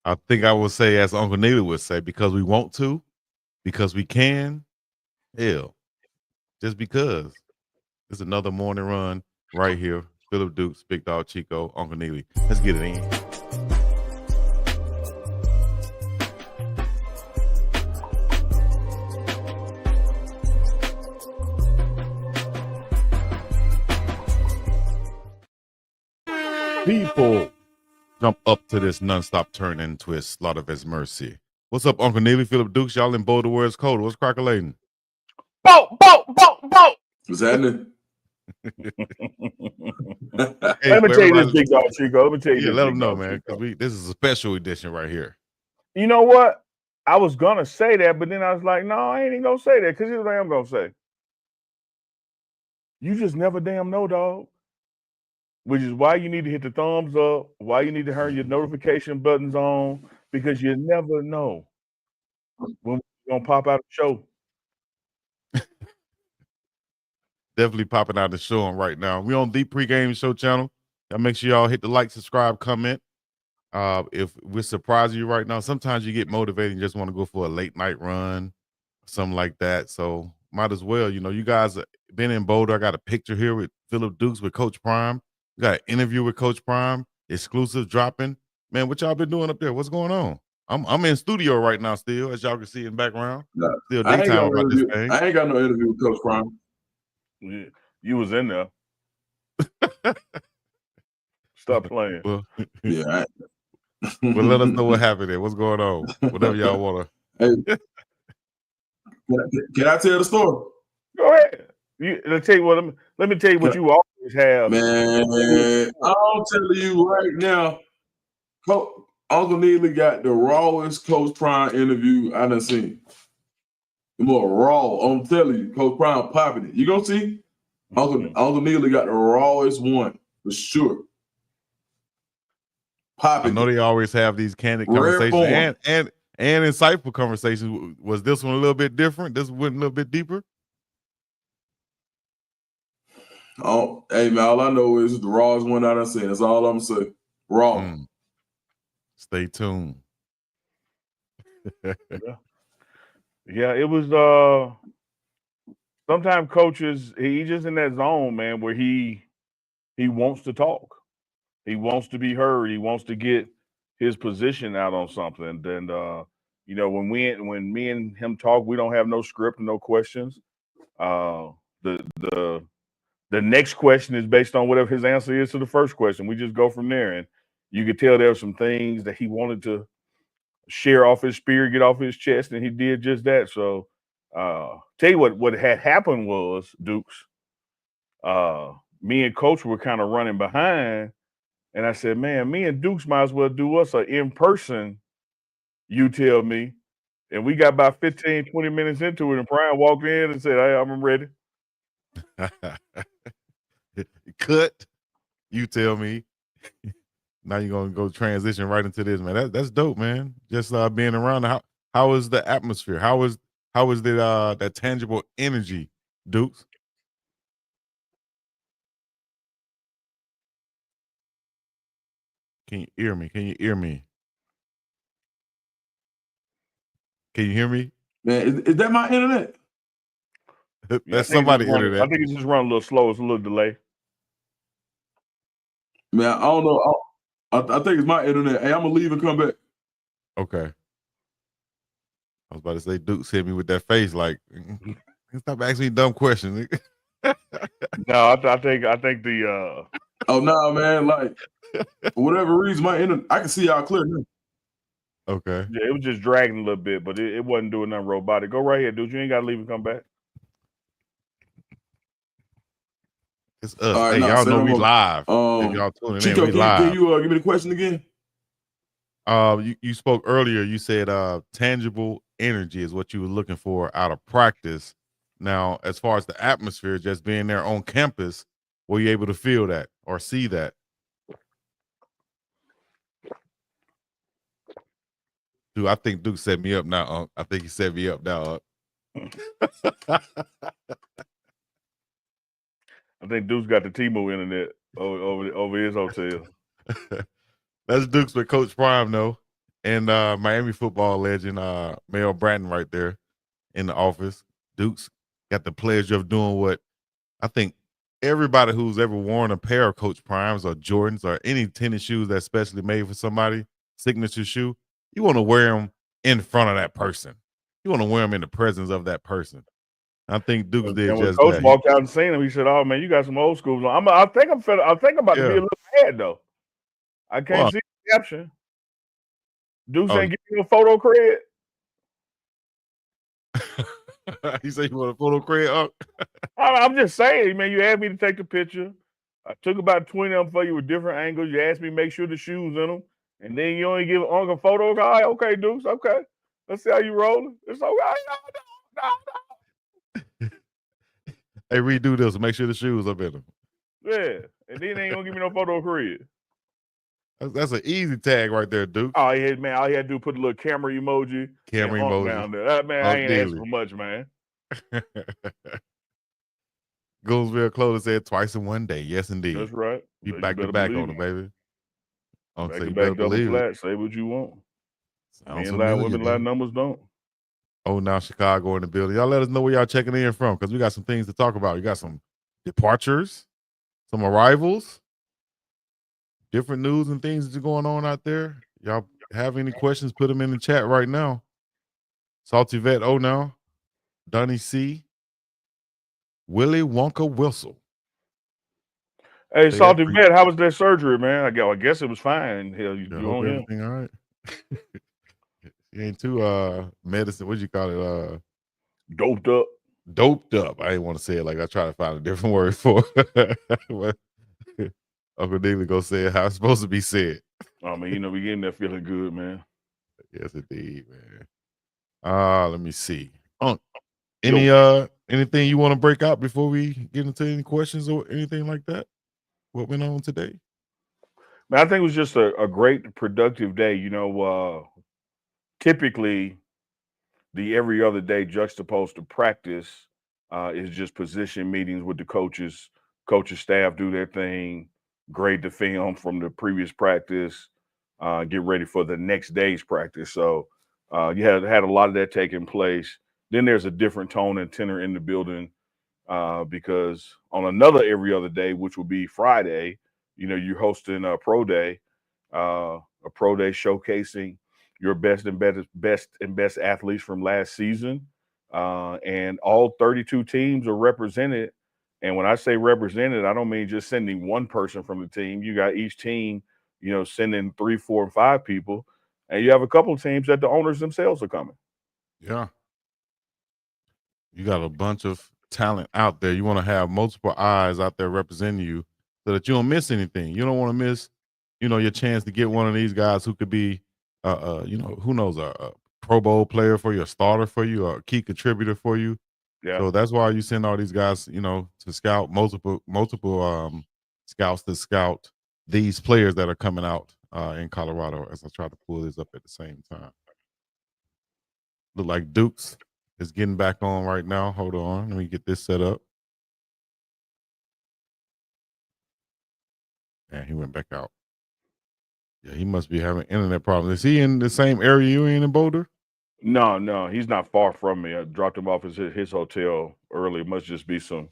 I think I would say, as Uncle Neely would say, because we want to, because we can. Hell, just because. It's another morning run right here. Philip Dukes, BiggDogg Chico, Uncle Neely. Let's get it in. People jump up to this nonstop turn and twist, slaughter of his mercy. What's up, Uncle Neely, Philip Dukes? Y'all in Boulder where it's cold. What's crackalating? Boat. What's happening? Let me tell you this, BiggDogg Chico. Let me tell you this. Let them know, man, because this is a special edition right here. You know what? I was gonna say that, but then I was like, no, I ain't even gonna say that, because here's what I am gonna say. You just never damn know, dog. Which is why you need to hit the thumbs up, why you need to turn your notification buttons on, because you never know when we're gonna pop out the show. Definitely popping out the show on right now. We on the Pregame show channel. Y'all make sure y'all hit the like, subscribe, comment. If we're surprising you right now, sometimes you get motivated and just want to go for a late night run, something like that. So might as well, you guys been in Boulder. I got a picture here with Philip Dukes with Coach Prime. We got an interview with Coach Prime, exclusive dropping. Man, what y'all been doing up there? What's going on? I'm in studio right now still, as y'all can see in the background. Still daytime about this thing. I ain't got no interview with Coach Prime. You was in there. Stop playing. Well, yeah. Well, let us know what happened there. What's going on? Whatever y'all want to. Hey, can I tell the story? Go ahead. Let me tell you what you always have. Man, I'll tell you right now, Uncle Neely got the rawest Coach Prime interview I done seen. The more raw, I'm telling you, Coach Prime popping it. You gonna see? Uncle Neely got the rawest one for sure. Popping. I know they always have these candid conversations and insightful conversations. Was this one a little bit different? This went a little bit deeper? Oh, hey man, all I know is the rawest one I done seen. That's all I'm gonna say. Raw. Stay tuned. Yeah, it was sometimes coaches, he just in that zone, man, where he wants to talk. He wants to be heard. He wants to get his position out on something. And when me and him talk, we don't have no script, no questions. The next question is based on whatever his answer is to the first question. We just go from there. And you could tell there were some things that he wanted to share off his spirit, get off his chest, and he did just that. So tell you what had happened was, Dukes, me and Coach were kind of running behind, and I said, man, me and Dukes might as well do us an in-person, you tell me. And we got about 15, 20 minutes into it, and Brian walked in and said, hey, I'm ready. Cut, you tell me. Now you're gonna go transition right into this, man. That's dope, man. Just being around. How is the atmosphere? How is the that tangible energy, Dukes? Can you hear me? Can you hear me? Can you hear me? Man, is that my internet? That's somebody's internet. I think it's just running a little slow. It's a little delay. Man, I don't know. I think it's my internet. Hey, I'm gonna leave and come back. Okay. I was about to say, Dukes hit me with that face like, stop asking me dumb questions. No, I think the. Oh no, man! Like for whatever reason, my internet. I can see y'all clear now. Okay. Yeah, it was just dragging a little bit, but it wasn't doing nothing robotic. Go right here, dude. You ain't got to leave and come back. It's us. Right, hey, y'all know we live. If y'all tuning Chico, in, we live. Can you give me the question again? You spoke earlier. You said tangible energy is what you were looking for out of practice. Now, as far as the atmosphere, just being there on campus, were you able to feel that or see that? Dude, I think Duke set me up now. I think he set me up now. I think Duke's got the T-Mobile internet over his hotel. That's Duke's with Coach Prime, though. and Miami football legend Mel Bratton right there in the office. Dukes got the pleasure of doing what I think everybody who's ever worn a pair of Coach Primes or Jordans or any tennis shoes that's specially made for somebody, signature shoe, you want to wear them in front of that person. You want to wear them in the presence of that person. I think Dukes did And when just Coach that. walked out and seen him, he said, "Oh man, you got some old schools on." I think I'm about to be a little mad though. I can't What? see the caption. Dukes Oh. ain't giving you a photo cred. You say you want a photo cred? I'm just saying, man. You asked me to take the picture. I took about 20 of them for you with different angles. You asked me to make sure the shoes in them, and then you only give Uncle a photo guy. Okay, Dukes. Okay, let's see how you rolling. It's okay. No. Hey, redo this. Make sure the shoes up in them. Yeah, and then they ain't gonna give me no photo cred. That's an easy tag right there, Duke. Oh yeah, man. All he had to do was put a little camera emoji and Hunk emoji. down there. That man, I ain't Neely. asking for much, man. Goldsville Clothing said twice in one day. Yes, indeed. That's right. Be You back to better back believe on it. it, baby. Back So to you back better double believe flat. it. Say what you want. Sounds Men lie, familiar, women lie, man. numbers don't. Oh, now Chicago in the building. Y'all let us know where y'all checking in from because we got some things to talk about. You got some departures, some arrivals, different news and things that's going on out there. Y'all have any questions, put them in the chat right now. Salty Vet O now. Donnie C. Willie Wonka Whistle. Hey, Say Salty that. Vet, how was that surgery, man? I guess it was fine. Hell, I you hope on him? everything all right. You ain't too medicine. What you call it? Doped up. Doped up. I ain't want to say it like I try to find a different word for it. Uncle Neely go say it how it's supposed to be said. I mean, we getting there feeling good, man. Yes, indeed, man. Let me see. Anything you want to break out before we get into any questions or anything like that? What went on today? Man, I think it was just a great productive day. Typically the every other day juxtaposed to practice is just position meetings with the coaches. Coaches staff do their thing, grade the film from the previous practice, get ready for the next day's practice. So you had a lot of that taking place. Then there's a different tone and tenor in the building because on another every other day, which will be Friday, you're hosting a pro day showcasing your best and best athletes from last season, and all 32 teams are represented. And when I say represented, I don't mean just sending one person from the team. You got each team, sending 3, 4, and 5 people, and you have a couple of teams that the owners themselves are coming. Yeah, you got a bunch of talent out there. You want to have multiple eyes out there representing you so that you don't miss anything. You don't want to miss, your chance to get one of these guys who could be, who knows, a Pro Bowl player for you, a starter for you, or a key contributor for you. Yeah. So that's why you send all these guys, to scout multiple scouts to scout these players that are coming out in Colorado. As I try to pull this up at the same time, look like Dukes is getting back on right now. Hold on, let me get this set up. And he went back out. Yeah, he must be having internet problems. Is he in the same area you in Boulder? No, he's not far from me. I dropped him off at his hotel early. It must just be some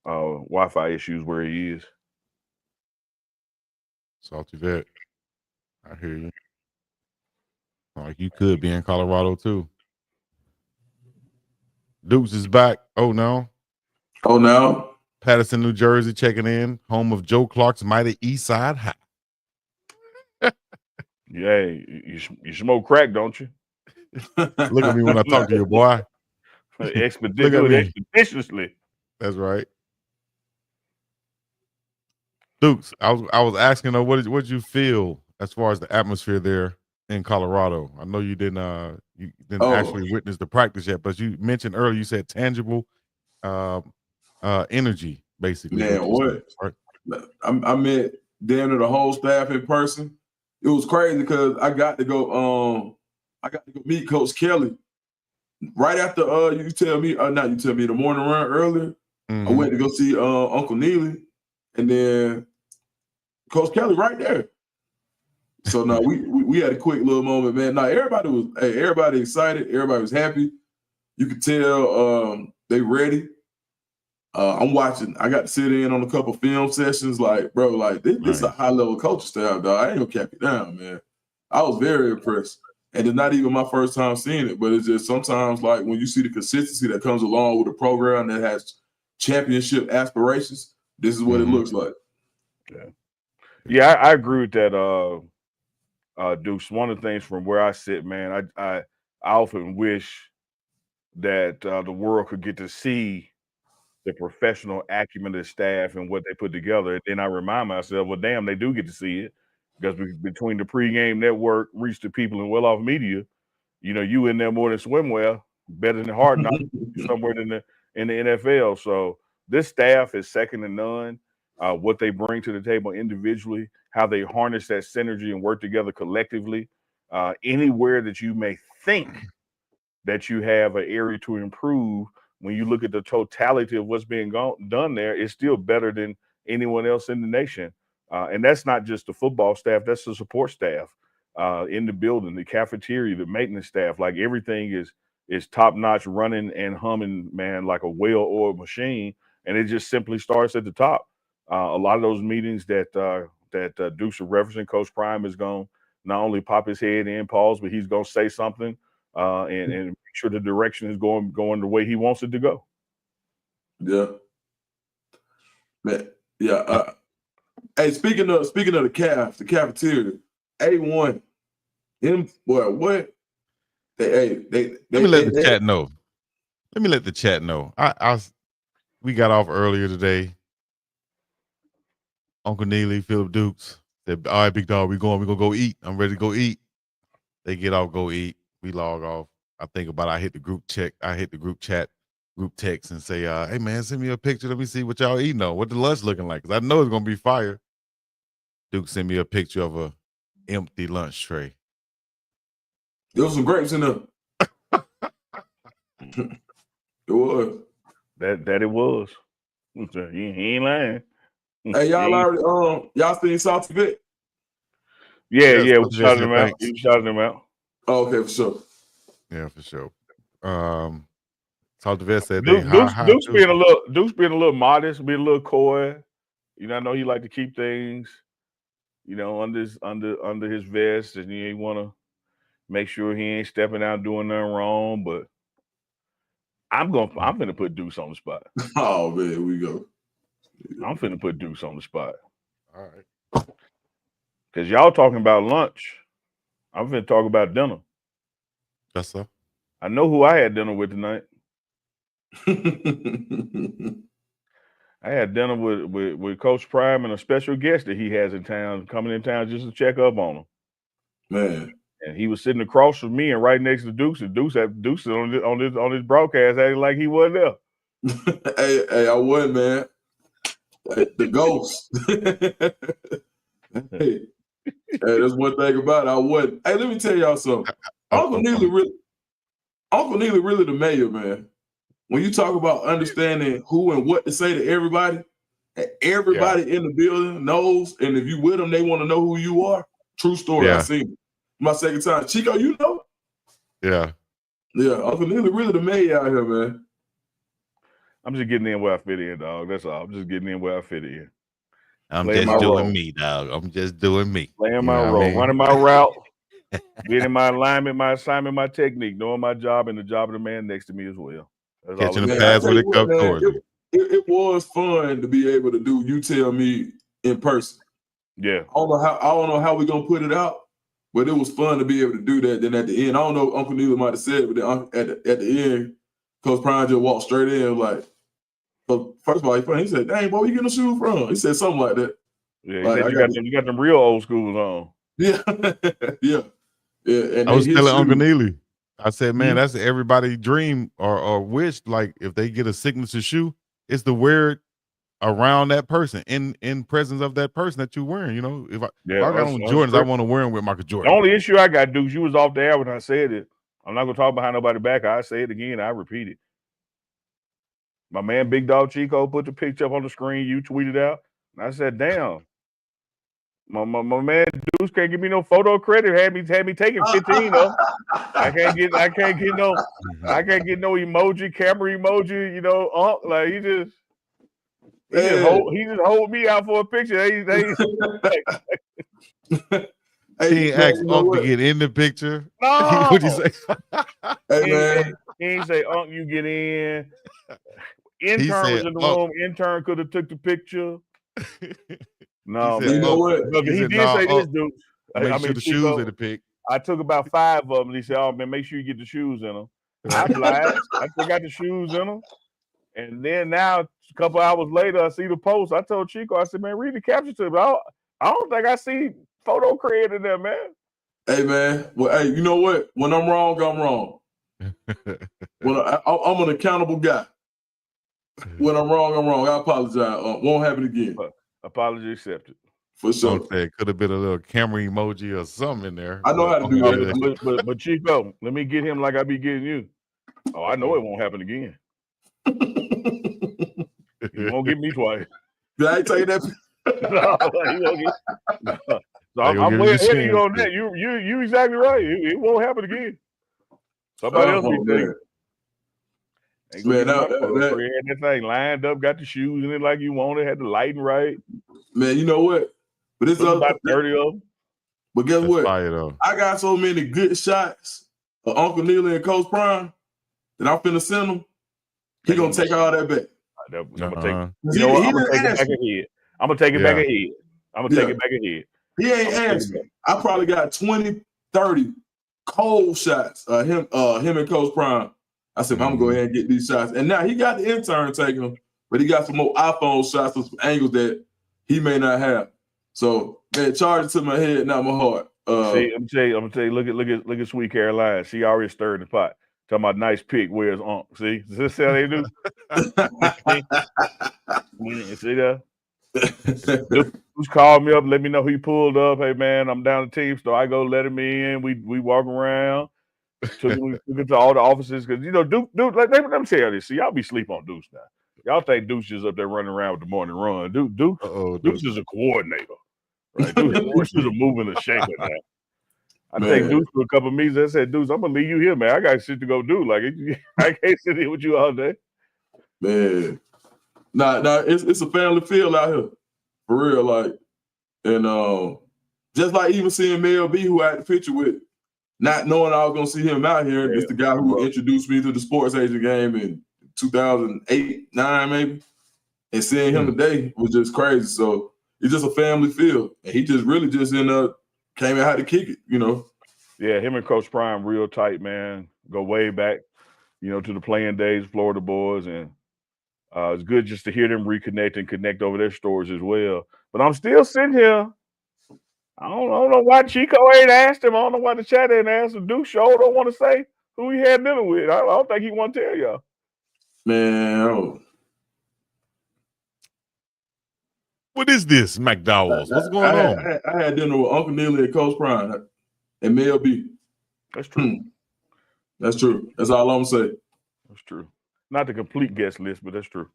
Wi-Fi issues where he is. Salty Vet, I hear you. Like you could be in Colorado too. Dukes is back. Oh no. Patterson, New Jersey, checking in. Home of Joe Clark's mighty East Side High. Yeah, you smoke crack, don't you? Look at me when I talk to you, boy. Look at me expeditiously. That's right. Dukes, I was asking her, what did you feel as far as the atmosphere there in Colorado? I know you didn't actually witness the practice yet, but you mentioned earlier, you said tangible energy, basically. Man, what? Said, right? I met damn near the whole staff in person. It was crazy because I got to go meet Coach Kelly right after the morning run earlier. Mm-hmm. I went to go see Uncle Neely, and then Coach Kelly right there. So now we had a quick little moment, man. Now everybody excited, everybody was happy. You could tell they ready. I'm watching. I got to sit in on a couple film sessions. Like, bro, like this is a high level coaching staff, dog. I ain't gonna cap it down, man. I was very impressed. And it's not even my first time seeing it, but it's just sometimes like when you see the consistency that comes along with a program that has championship aspirations, this is what it looks like. Yeah, I agree with that, Deuce. One of the things from where I sit, man, I often wish that the world could get to see the professional acumen of the staff and what they put together. And then I remind myself, well, damn, they do get to see it because between the pregame network, reach the people, and well off media, you know, you in there more than swimwear, better than hard knocks somewhere in the NFL. So this staff is second to none. What they bring to the table individually, how they harness that synergy and work together collectively. Anywhere that you may think that you have an area to improve, when you look at the totality of what's being done there, it's still better than anyone else in the nation. And that's not just the football staff, that's the support staff in the building, the cafeteria, the maintenance staff. Like everything is top-notch, running and humming, man, like a well-oiled machine. And it just simply starts at the top. A lot of those meetings that Dukes are referencing, Coach Prime is going to not only pop his head in, pause, but he's going to say something and make sure the direction is going the way he wants it to go. Yeah, man. Yeah. Hey, speaking of the cafeteria, A1, him, boy, what? Let me let the chat know. Let me let the chat know. We got off earlier today. Uncle Neely, Philip Dukes said, "All right, big dog, we're gonna go eat. I'm ready to go eat." They get off, go eat. We log off. I think about it, I hit the group chat, group text, and say, "Hey man, send me a picture. Let me see what y'all eating on. What the lunch looking like? Cause I know it's gonna be fire." Duke sent me a picture of a empty lunch tray. There was some grapes in there. It was. That it was. He ain't lying. Hey, y'all already y'all seen tHe? Yeah, we shouted him out. You shouted him out. Oh, okay, for sure. Yeah, for sure. tHe said Duke's being a little modest, being a little coy. You know, I know he like to keep things, you know, under his vest, and he ain't want to make sure he ain't stepping out doing nothing wrong. But I'm finna put Deuce on the spot. Oh man, here we go. I'm finna put Deuce on the spot. All right. Cause y'all talking about lunch. I'm finna talk about dinner. Yes, sir. I know who I had dinner with tonight. I had dinner with Coach Prime and a special guest that he has in town, coming in town just to check up on him. Man. And he was sitting across from me and right next to Deuce. And Deuce on this broadcast acting like he wasn't there. hey, I wasn't, man. The ghost. hey, that's one thing about it. I wasn't. Hey, let me tell y'all something. Uncle Neely really the mayor, man. When you talk about understanding who and what to say to everybody, everybody in the building knows, and if you with them, they want to know who you are. True story. I seen it. My second time. Chico, you know? Yeah. Yeah, Uncle Neely really the mayor out here, man. I'm just getting in where I fit in, dog. That's all. I'm just getting in where I fit in. I'm just doing me, dog. I'm just doing me. Playing my role, running my route, being in my alignment, my assignment, my technique, knowing my job and the job of the man next to me as well. That's catching the pass when it comes towards you. It was fun to be able to do You Tell Me in person. Yeah. I don't know how we're gonna put it out, but it was fun to be able to do that. Then at the end, I don't know, Uncle Neely might have said it, but at the end, Coach Prime just walked straight in like, so first of all, he said, "Dang, boy, where you getting the shoes from?" He said something like that. Yeah, he said you got them real old schools on. Yeah, yeah. And I was telling Uncle Neely, I said, man, that's everybody's dream or wish. Like if they get a signature shoe, it's to wear it around that person, in presence of that person that you're wearing. You know, if I got on Jordans, I want to wear them with Michael Jordan. The only issue I got, Dukes, you was off the air when I said it. I'm not gonna talk behind nobody back. I say it again. I repeat it. My man, BiggDogg Chico, put the picture up on the screen. You tweeted out, and I said, "Damn, My man Deuce can't give me no photo credit. Had me taking 15 of them. I can't get no emoji, camera emoji. You know, like he just hold me out for a picture. He asked Unc to get in the picture. No. What'd you say? Hey man, he ain't say, Unc, you get in. Intern was in the room. Intern could have took the picture. No, man. You know what? He did say this, dude. Make sure the shoes in the pic. I took about 5 of them. And he said, "Oh man, make sure you get the shoes in them." I obliged. I still got the shoes in them. And then now, a couple hours later, I see the post. I told Chico, I said, "Man, read the caption to me." I don't think I see photo credit in there, man. Hey man, well, hey, you know what? When I'm wrong, I'm wrong. When I'm an accountable guy. When I'm wrong, I'm wrong. I apologize. Won't happen again. Apology accepted. For sure. It could have been a little camera emoji or something in there. I know how to do that. But Chico, let me get him like I be getting you. Oh, I know it won't happen again. You won't get me twice. Did I tell you that? No, you won't get. So I'm way ahead of you on that. You exactly right. It won't happen again. Somebody else be thinking. Man, that thing lined up, got the shoes in it like you wanted, had the lighting right. Man, you know what? But it's about 30 of them. But guess what? I got so many good shots of Uncle Neely and Coach Prime that I'm finna send him. He gonna take all that back. I'm gonna take it back ahead. He ain't asked me. I probably got 20, 30 cold shots. Him and Coach Prime. I said, I'm gonna go ahead and get these shots. And now he got the intern taking them, but he got some more iPhone shots with some angles that he may not have. So man, charge it to my head, not my heart. See, I'm gonna tell you, look at Sweet Caroline. She already stirred the pot. Talking about nice pick. Where's Unc? See, is this how they do? See that? Who's called me up, let me know who he pulled up. Hey man, I'm down the team, so I go let him in. We walk around. Took it to all the offices because you know Duke. Let me tell you this. See, y'all be sleep on Deuce now. Y'all think Deuce is up there running around with the morning run. Deuce is a coordinator, right? Deuce is a moving and shaking now. I take Deuce to a couple of meetings. I said, Deuce, I'm gonna leave you here, man. I got shit to go do. Like I can't sit here with you all day. Man, nah, it's a family feel out here, for real. Like, and just like even seeing Mel B, who I had the picture with. Not knowing I was gonna see him out here, it's the guy who introduced me to the sports agent game in 2008, 9 maybe, and seeing him today was just crazy. So it's just a family feel, and he just really just came and had to kick it, you know. Yeah, him and Coach Prime real tight, man. Go way back, you know, to the playing days, Florida boys, and it's good just to hear them reconnect and connect over their stories as well. But I'm still sitting here. I don't know why Chico ain't asked him. I don't know why the chat ain't asked him. Duke Show don't want to say who he had dinner with. I don't think he want to tell y'all. Man, what is this, McDowell's? What's going on? I had dinner with Uncle Neely and Coach Prime and Mel B. That's true. That's true. That's all I'm saying. That's true. Not the complete guest list, but that's true.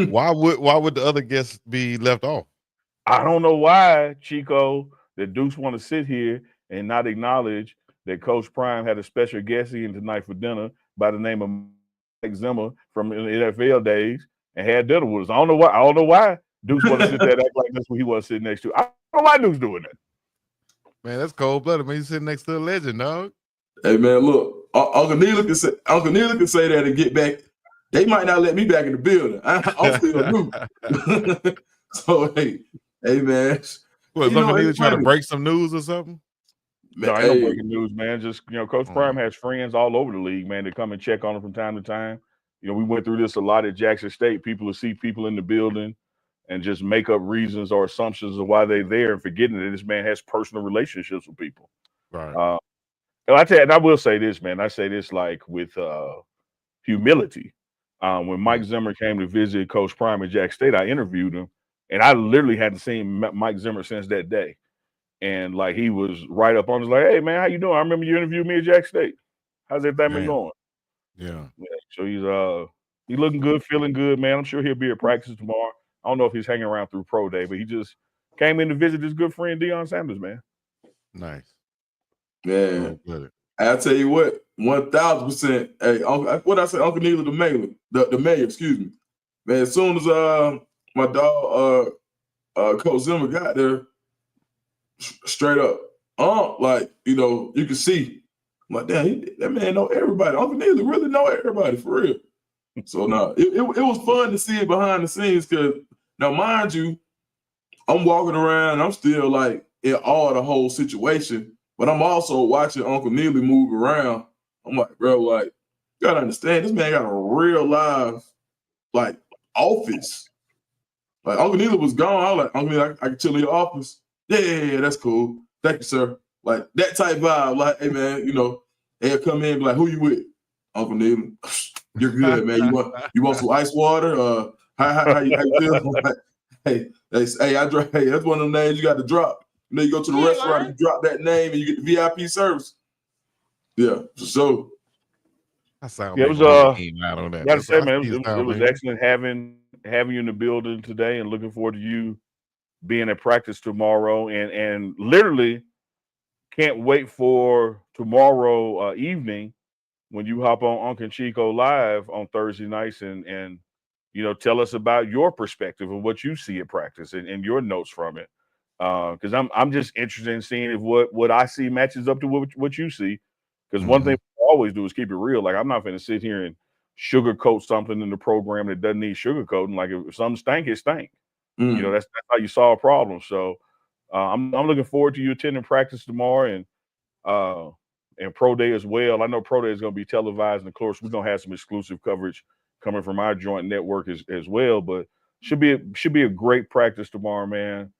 Why would the other guests be left off? I don't know why, Chico, that Deuce want to sit here and not acknowledge that Coach Prime had a special guest in tonight for dinner by the name of Mike Zimmer from the NFL days and had dinner with us. I don't know why Deuce want to sit there and act like that's what he was sitting next to. I don't know why Deuce doing that. Man, that's cold-blooded. Man, he's sitting next to a legend, dog. Hey, man, look, Uncle Neely can say that and get back. They might not let me back in the building. I'm still new. So, hey, man. What, is Uncle Neely trying to break some news or something? Man, no, ain't no breaking news, man. Just, you know, Coach Prime has friends all over the league, man, that come and check on him from time to time. You know, we went through this a lot at Jackson State. People will see people in the building and just make up reasons or assumptions of why they're there and forgetting that this man has personal relationships with people. Right. And I will say this, man. I say this like with humility. When Mike Zimmer came to visit Coach Prime at Jack State, I interviewed him. And I literally hadn't seen Mike Zimmer since that day. And like he was right up on us, like, hey man, how you doing? I remember you interviewed me at Jack State. How's everything been going? Yeah. So he's looking good, feeling good, man. I'm sure he'll be at practice tomorrow. I don't know if he's hanging around through pro day, but he just came in to visit his good friend Deion Sanders, man. Nice. Man, Good. I tell you what, 1,000%. Hey, what I say, Uncle Neely, the mayor, excuse me. Man, as soon as my dog Coach Zimmer got there, straight up, like, you know, you can see. I'm like, damn, that man know everybody. Uncle Neely really know everybody for real. So no, it was fun to see it behind the scenes because now, mind you, I'm walking around, I'm still like in awe of the whole situation, but I'm also watching Uncle Neely move around. I'm like, bro, like, you gotta understand, this man got a real live, like, office. Like, Uncle Neely was gone. I was like, Uncle Neely, I can chill in your office. Yeah, that's cool. Thank you, sir. Like, that type vibe. Like, hey, man, you know, they'll come in and be like, who you with? Uncle Neely. You're good, man. You want some ice water? How you feel? Like, hey, that's one of the names you got to drop. You know, you go to the restaurant, you drop that name, and you get the VIP service. Yeah, so I sound it was on that. Gotta say, man, it was excellent having you in the building today, and looking forward to you being at practice tomorrow, and literally can't wait for tomorrow evening when you hop on Uncle Chico Live on Thursday nights and you know, tell us about your perspective of what you see at practice and your notes from it. Because I'm just interested in seeing if what I see matches up to what you see. Because one thing we always do is keep it real. Like, I'm not going to sit here and sugarcoat something in the program that doesn't need sugarcoating. Like, if something stank, it stank. You know, that's how you solve problems. So I'm looking forward to you attending practice tomorrow and pro day as well. I know pro day is going to be televised, and of course we're going to have some exclusive coverage coming from our joint network as well. But should be a great practice tomorrow, man.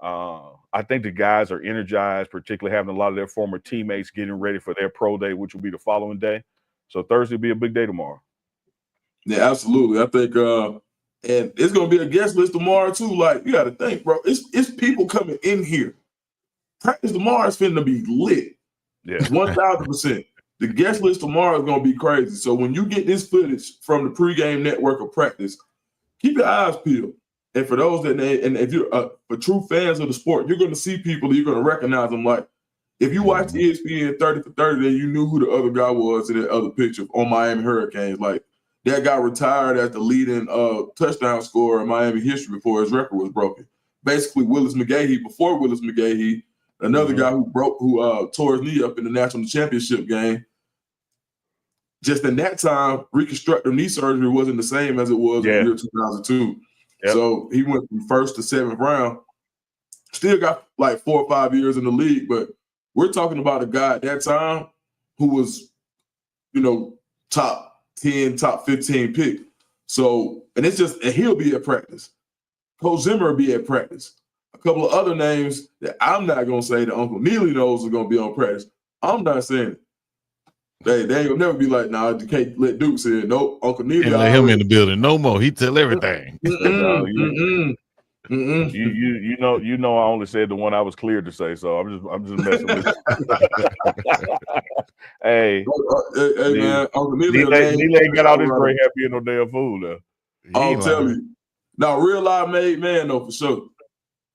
I think the guys are energized, particularly having a lot of their former teammates getting ready for their pro day, which will be the following day. So Thursday will be a big day tomorrow. Yeah, absolutely. I think and it's gonna be a guest list tomorrow too. Like, you gotta think, bro. It's people coming in here. Practice tomorrow is finna be lit. Yeah. 1,000%. The guest list tomorrow is gonna be crazy. So when you get this footage from the pregame network of practice, keep your eyes peeled. And for those and if you're for true fans of the sport, you're gonna see people, you're gonna recognize them. Like, if you watch ESPN 30 for 30, then you knew who the other guy was in that other picture on Miami Hurricanes. Like, that guy retired as the leading touchdown scorer in Miami history before his record was broken. Basically, Willis McGahee, before Willis McGahee, another guy who tore his knee up in the national championship game. Just in that time, reconstructive knee surgery wasn't the same as it was in the year 2002. Yep. So he went from 1st to 7th round. Still got like 4 or 5 years in the league, but we're talking about a guy at that time who was, you know, top 10, top 15 pick. So, and he'll be at practice. Coach Zimmer will be at practice. A couple of other names that I'm not going to say that Uncle Neely knows are going to be on practice. I'm not saying it. They ain't gonna never be like, nah, you can't let Duke say it. Nope, Uncle Neely. Can't let him in the building no more. He tell everything. You know, I only said the one I was cleared to say, so I'm just messing with you. Hey, man, Uncle Neely ain't got all this gray hair being no damn fool though. I'll tell you. Now, real live made man though, for sure.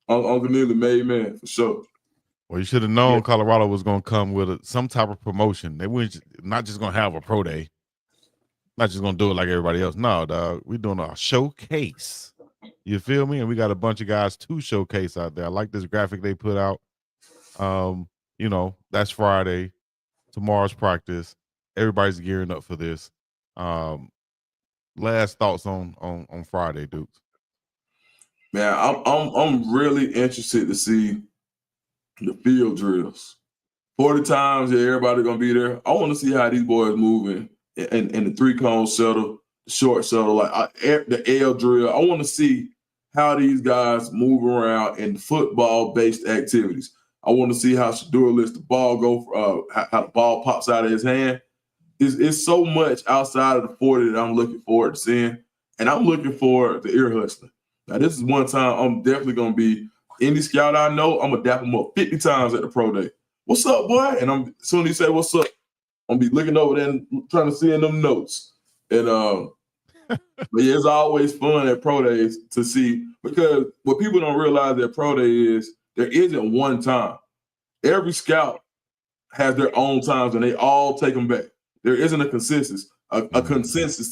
Uncle Neely made man for sure. Well, you should have known Colorado was going to come with some type of promotion. They weren't not just going to have a pro day, not just going to do it like everybody else. No, dog, we're doing a showcase. You feel me? And we got a bunch of guys to showcase out there. I like this graphic they put out. You know, that's Friday. Tomorrow's practice. Everybody's gearing up for this. Last thoughts on Friday, Dukes. Man, I'm really interested to see the field drills. 40 times, everybody gonna be there. I want to see how these boys moving and the 3-cone shuttle, the short shuttle, like the L drill. I want to see how these guys move around in football-based activities. I want to see how Shedeur lets the ball go, how the ball pops out of his hand. It's so much outside of the 40 that I'm looking forward to seeing, and I'm looking for the ear hustling. Now, this is one time I'm definitely gonna be any scout I know. I'm gonna dap him up 50 times at the pro day. What's up, boy? And as soon as he say what's up, I'm gonna be looking over there and trying to see in them notes. And But yeah, it's always fun at pro days to see, because what people don't realize at pro day is there isn't one time. Every scout has their own times, and they all take them back. There isn't a consensus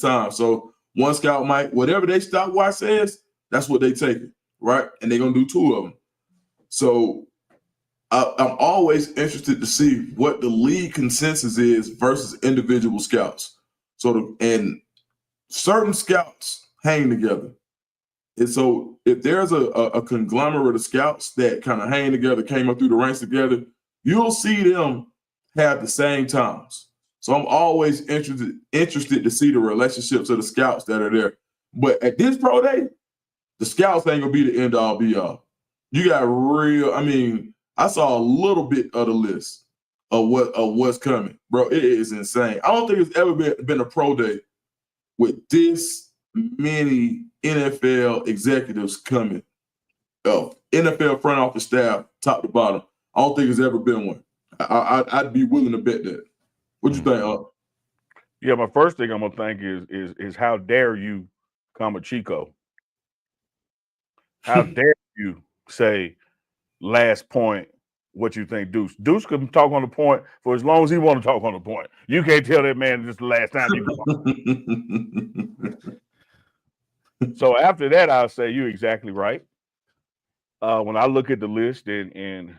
time. So one scout might, whatever they stopwatch says, that's what they take it, right? And they're gonna do 2 of them. So I'm always interested to see what the league consensus is versus individual scouts. And certain scouts hang together. And so if there's a conglomerate of scouts that kind of hang together, came up through the ranks together, you'll see them have the same times. So I'm always interested to see the relationships of the scouts that are there. But at this pro day, the scouts ain't gonna be the end all be all. You got I saw a little bit of the list of what's coming, bro. It is insane. I don't think it's ever been a pro day with this many NFL executives coming. NFL front office staff, top to bottom. I don't think there's ever been one. I'd be willing to bet that. What you think? Yeah, my first thing I'm gonna think is how dare you come at Chico? How dare you say last point what you think, Deuce? Deuce can talk on the point for as long as he want to talk on the point. You can't tell that man this is the last time you So after that, I'll say you're exactly right. When I look at the list and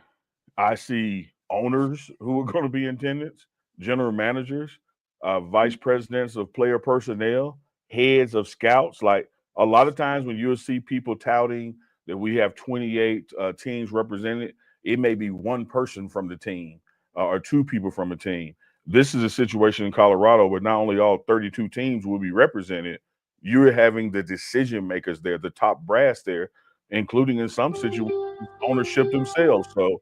I see owners who are going to be in attendance, general managers, vice presidents of player personnel, heads of scouts. Like a lot of times when you'll see people touting that we have 28 teams represented, it may be one person from the team or 2 people from a team. This is a situation in Colorado where not only all 32 teams will be represented, you're having the decision makers there, the top brass there, including in some situations ownership themselves. So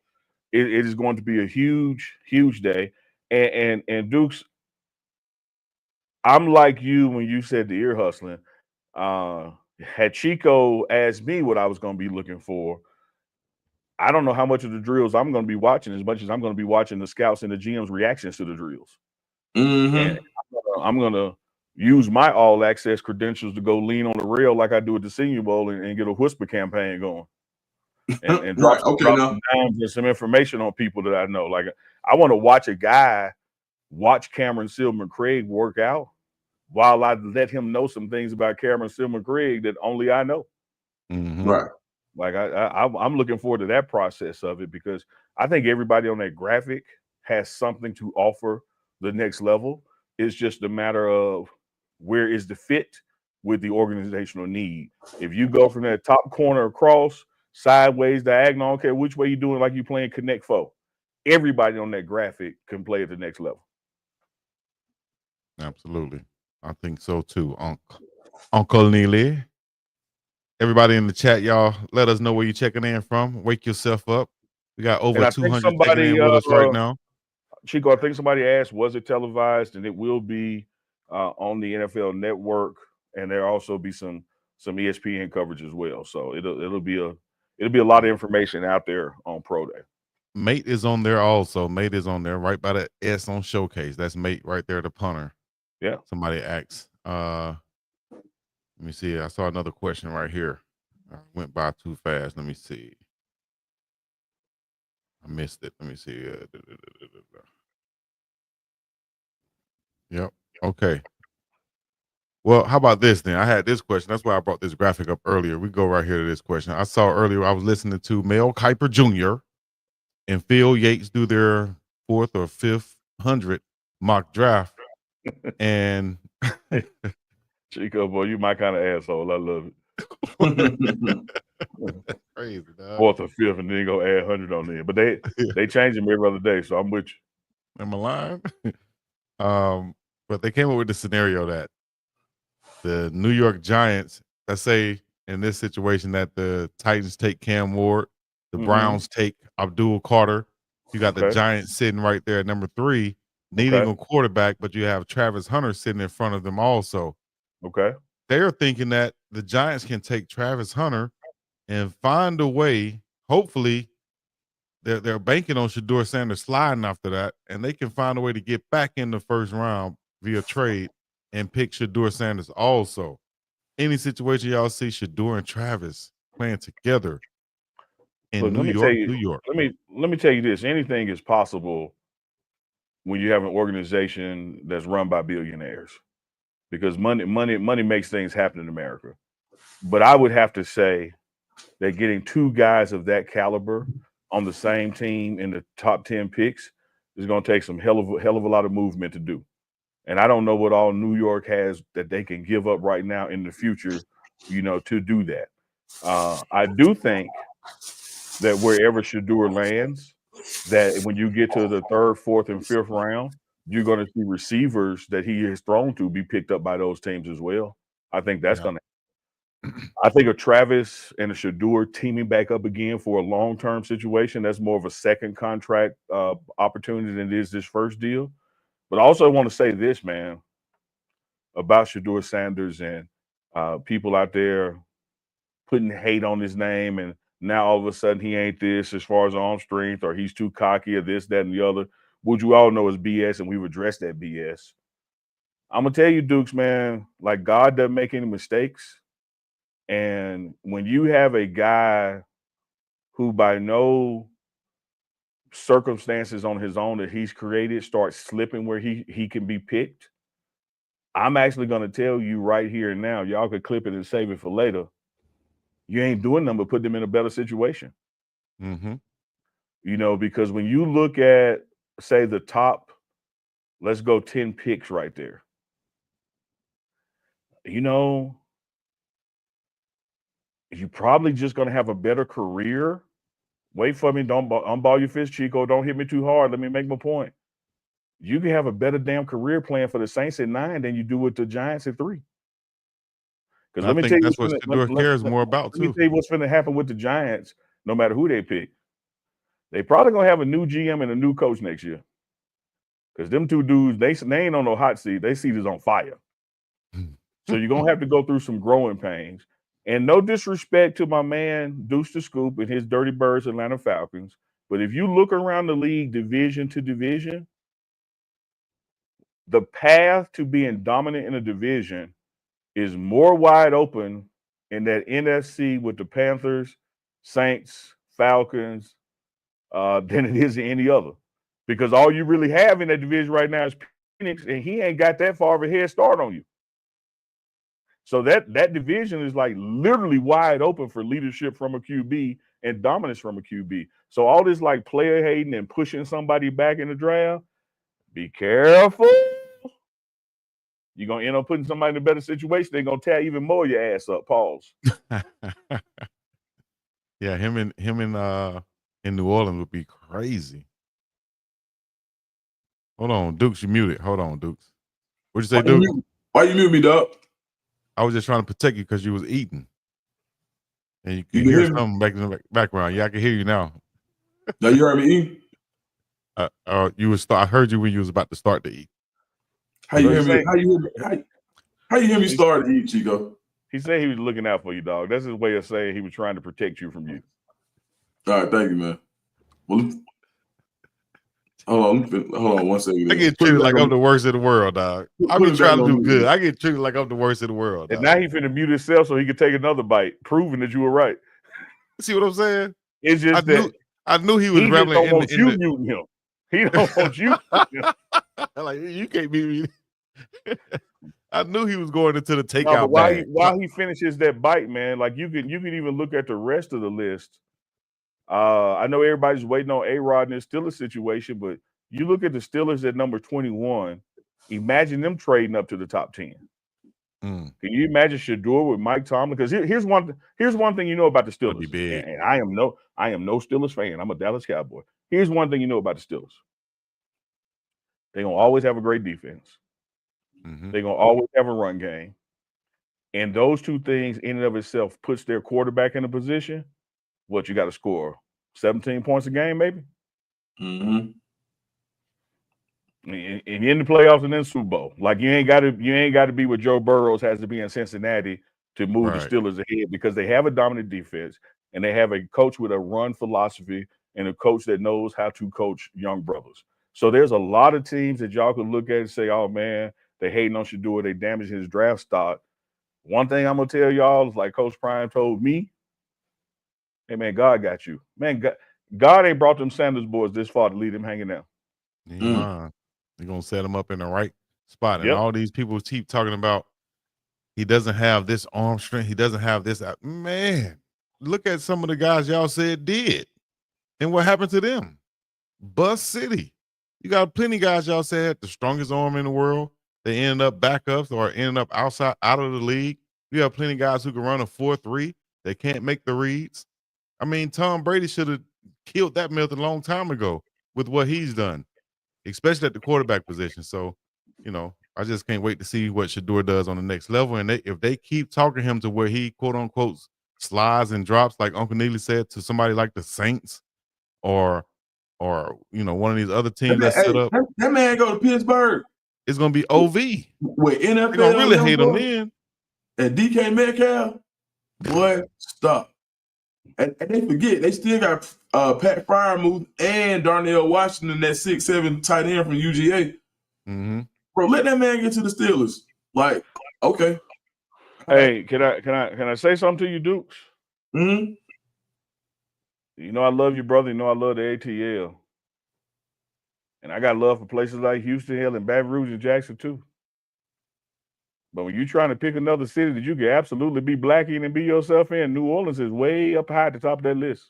it is going to be a huge day. And Dukes, I'm like you when you said the ear hustling. Had Chico asked me what I was going to be looking for, I don't know how much of the drills I'm going to be watching as much as I'm going to be watching the scouts and the GM's reactions to the drills. And I'm going to use my all access credentials to go lean on the rail like I do at the Senior Bowl and get a whisper campaign going. And drop, some dimes and some information on people that I know. Like I want to watch a guy watch Cameron Silman Craig work out while I let him know some things about Cameron Silman Craig that only I know. Right. Like I'm looking forward to that process of it, because I think everybody on that graphic has something to offer the next level. It's just a matter of where is the fit with the organizational need. If you go from that top corner across, sideways, diagonal, I don't care which way you're doing, like you're playing Connect Four, everybody on that graphic can play at the next level. Absolutely. I think so too, Uncle Neely. Everybody in the chat, y'all, let us know where you're checking in from. Wake yourself up. We got over 200 checking in with us right now. Chico, I think somebody asked, was it televised? And it will be on the NFL Network, and there'll also be some ESPN coverage as well. So it'll be a lot of information out there on Pro Day. Mate is on there also. Mate is on there right by the S on Showcase. That's Mate right there, the punter. Yeah. Somebody asked. Let me see. I saw another question right here. I went by too fast. Let me see. I missed it. Let me see. Yep. Okay. Well, how about this then? I had this question. That's why I brought this graphic up earlier. We go right here to this question. I saw earlier, I was listening to Mel Kiper Jr. and Phil Yates do their 4th or 500 mock draft. And Chico, boy, you my kind of asshole. I love it. Crazy, dog. 4th or 5th, and then go add 100 on there. But they change them every other day, so I'm with you. Am I lying? But they came up with the scenario that the New York Giants, let's say in this situation that the Titans take Cam Ward, the Browns take Abdul Carter. You got the Giants sitting right there at number 3, needing a quarterback, but you have Travis Hunter sitting in front of them also. Okay. They're thinking that the Giants can take Travis Hunter and find a way. Hopefully, they're banking on Shedeur Sanders sliding after that, and they can find a way to get back in the first round via trade and pick Shedeur Sanders also. any situation y'all see Shedeur and Travis playing together in Look, New York. let me tell you this. Anything is possible when you have an organization that's run by billionaires, because money makes things happen in America. But I would have to say that getting two guys of that caliber on the same team in the top 10 picks is going to take some hell of a lot of movement to do. And I don't know what all New York has that they can give up right now in the future, to do that. I do think that wherever Shedeur lands, that when you get to the third, fourth, and fifth round, you're going to see receivers that he has thrown to be picked up by those teams as well. I think that's going to. I think a Travis and a Shedeur teaming back up again for a long-term situation, that's more of a second contract opportunity than it is this first deal. But I also want to say this, man, about Shedeur Sanders and people out there putting hate on his name, and now all of a sudden he ain't this as far as arm strength, or he's too cocky, or this, that, and the other, which you all know is BS, and we've addressed that BS. I'm going to tell you, Dukes, man, like, God doesn't make any mistakes. And when you have a guy who by no circumstances on his own that he's created starts slipping where he can be picked, I'm actually going to tell you right here and now, y'all could clip it and save it for later. You ain't doing nothing but put them in a better situation. Mm-hmm. Because when you look at, say, the top, let's go 10 picks right there. You're probably just going to have a better career. Wait for me. Don't unball your fist, Chico. Don't hit me too hard. Let me make my point. You can have a better damn career plan for the Saints at 9 than you do with the Giants at 3. Because I think that's what Shedeur cares more about, too. Let me tell you what's going to happen with the Giants, no matter who they pick. They probably going to have a new GM and a new coach next year. Because them two dudes, they ain't on no hot seat. They seat is on fire. So you're going to have to go through some growing pains. And no disrespect to my man, Deuce the Scoop and his Dirty Birds Atlanta Falcons, but if you look around the league division to division, the path to being dominant in a division is more wide open in that NFC with the Panthers, Saints, Falcons, than it is in any other. Because all you really have in that division right now is Phoenix, and he ain't got that far of a head start on you. So that division is like literally wide open for leadership from a QB and dominance from a QB. So all this like player hating and pushing somebody back in the draft, be careful. You're going to end up putting somebody in a better situation. They're going to tear even more your ass up. Pause. Yeah, him in New Orleans would be crazy. Hold on, Dukes, you muted. Hold on, Dukes. What'd you say, Dukes? Why you mute me, dog? I was just trying to protect you because you was eating. And you can hear something back in the background. Yeah, I can hear you now. Now you heard me eat? I heard you when you was about to start to eat. How you hear me? How you hear me start to eat, Chico? He said he was looking out for you, dog. That's his way of saying he was trying to protect you from you. All right, thank you, man. Well, hold on 1 second. I get treated like I'm the worst in the world, dog. I be trying to do good. I get treated like I'm the worst in the world. And now he finna mute himself so he could take another bite, proving that you were right. See what I'm saying? It's just I knew he was rambling. He don't want you muting him. He don't want you. Like, you can't mute me. I knew he was going into the takeout. No, but while he finishes that bite, man, like you can even look at the rest of the list. I know everybody's waiting on A-Rod in this Steelers situation, but you look at the Steelers at number 21. Imagine them trading up to the top 10. Can you imagine Shedeur with Mike Tomlin? Because here's one thing you know about the Steelers. Be big. And I am no Steelers fan. I'm a Dallas Cowboy. Here's one thing you know about the Steelers. They're gonna always have a great defense. Mm-hmm. They're gonna always have a run game. And those two things in and of itself puts their quarterback in a position. What you got to score? 17 points a game, maybe? Mm-hmm. And you're in the playoffs and then Super Bowl. Like you ain't got to be what Joe Burrows has to be in Cincinnati to move the Steelers ahead, because they have a dominant defense and they have a coach with a run philosophy and a coach that knows how to coach young brothers. So there's a lot of teams that y'all could look at and say, oh man, they hating on Shedeur, they damaging his draft stock. One thing I'm gonna tell y'all is like Coach Prime told me, hey man, God got you. Man, God ain't brought them Sanders boys this far to leave them hanging out. They're gonna set him up in the right spot. And Yep. all these people keep talking about he doesn't have this arm strength, he doesn't have this. Man, look at some of the guys y'all said did. And what happened to them? Bus City. You got plenty of guys y'all said had the strongest arm in the world. They ended up backups or ended up out of the league. You have plenty of guys who can run a 4.3. They can't make the reads. I mean, Tom Brady should have killed that myth a long time ago with what he's done, especially at the quarterback position. So, I just can't wait to see what Shedeur does on the next level. And if they keep talking him to where he, quote unquote, slides and drops, like Uncle Neely said, to somebody like the Saints or one of these other teams that's set up. That man go to Pittsburgh. It's gonna be OV. With NFL, they're gonna really hate him then. And DK Metcalf, boy, stop. And they forget they still got Pat Fryermuth and Darnell Washington, that 6'7" tight end from UGA. Mm-hmm. Bro, let that man get to the Steelers. Like, okay. Hey, can I say something to you, Dukes? Mm-hmm. You know I love you, brother. You know I love the ATL. And I got love for places like Houston, Hill, and Baton Rouge and Jackson too. But when you're trying to pick another city that you can absolutely be black in and be yourself in, New Orleans is way up high at the top of that list.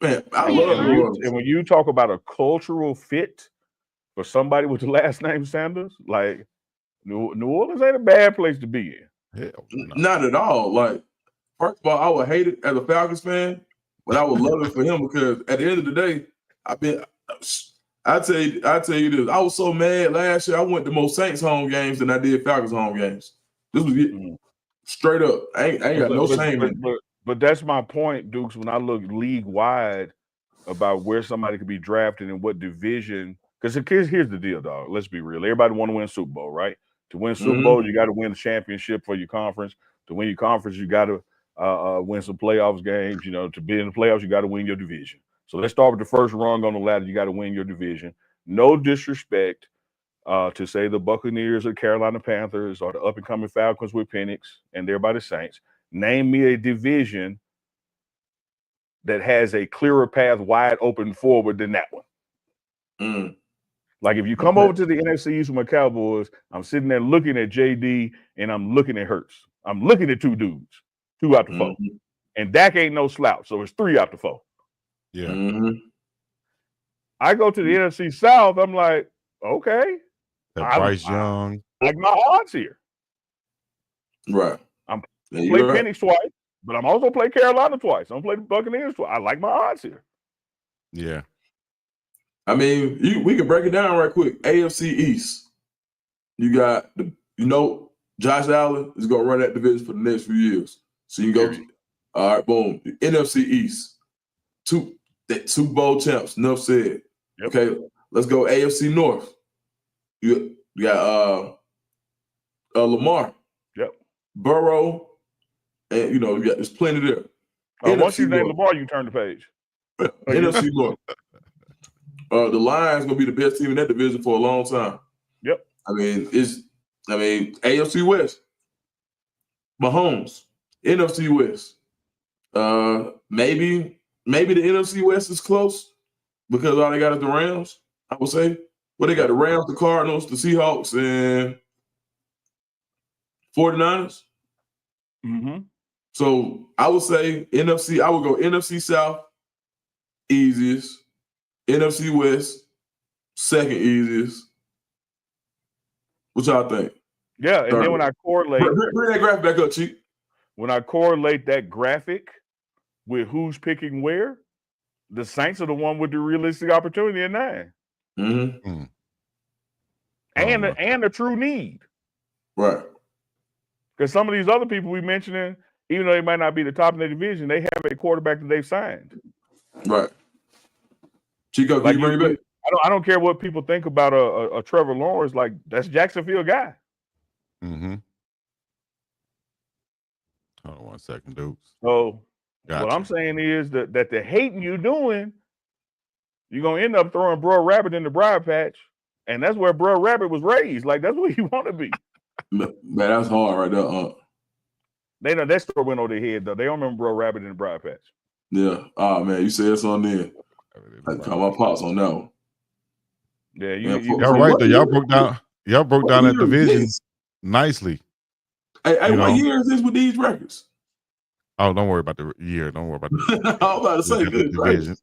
Man, I love New Orleans. And when you talk about a cultural fit for somebody with the last name Sanders, like New Orleans ain't a bad place to be in. Hell no. Not at all. Like, first of all, I would hate it as a Falcons fan, but I would love it for him because at the end of the day, I tell you this. I was so mad last year. I went to more Saints home games than I did Falcons home games. This was straight up. I ain't got no shame in it. But that's my point, Dukes. When I look league wide about where somebody could be drafted and what division, because here's the deal, dog. Let's be real. Everybody want to win Super Bowl, right? To win Super Bowl, you got to win the championship for your conference. To win your conference, you got to win some playoffs games. To be in the playoffs, you got to win your division. So let's start with the first rung on the ladder. You got to win your division. No disrespect to say the Buccaneers or Carolina Panthers or the up-and-coming Falcons with Penix and they're by the Saints. Name me a division that has a clearer path wide open forward than that one. Like if you come over to the NFC East with my Cowboys, I'm sitting there looking at JD and I'm looking at Hurts. I'm looking at two dudes, 2 out the 4. And Dak ain't no slouch, so it's 3 out the 4. Yeah. I go to the NFC South, I'm like, okay. Bryce Young. I like my odds here. Right. I'm play Penix twice, but I'm also play Carolina twice. I'm play the Buccaneers twice. I like my odds here. Yeah. I mean, we can break it down right quick. AFC East. You got Josh Allen is gonna run that division for the next few years. So you go all right, boom. The NFC East. Two Super Bowl champs, enough said. Yep. Okay, let's go AFC North. You got Lamar. Yep. Burrow, and there's plenty there. Once you name Lamar, you turn the page. NFC North. The Lions gonna be the best team in that division for a long time. Yep. AFC West. Mahomes. NFC West. Maybe the NFC West is close because all they got is the Rams, I would say. Well, they got the Rams, the Cardinals, the Seahawks, and 49ers. Mm-hmm. So I would say NFC, I would go NFC South, easiest. NFC West, second easiest. What y'all think? Yeah, and then when I correlate... Bring that graphic back up, Chief. When I correlate that graphic with who's picking where, the Saints are the one with the realistic opportunity at 9. Mm-hmm. And a true need. Right. Because some of these other people we mentioning, even though they might not be the top in their division, they have a quarterback that they've signed. Right. Chico, can you bring it back? I don't care what people think about a Trevor Lawrence. Like, that's Jacksonville guy. Mm-hmm. Hold on one second, dude. So what I'm saying is that the hating you doing, you're going to end up throwing Bro Rabbit in the briar patch. And that's where Bro Rabbit was raised. Like, that's where you want to be. Man, that's hard right there. They know that story went over their head though. They don't remember Bro Rabbit in the Briar Patch. Yeah. Oh man, you said something then. I call my pops on that one. Yeah, y'all right there. Y'all broke down that division nicely. Hey, what year is this with these records? Oh, don't worry about the year. Don't worry about the I was about to say the division.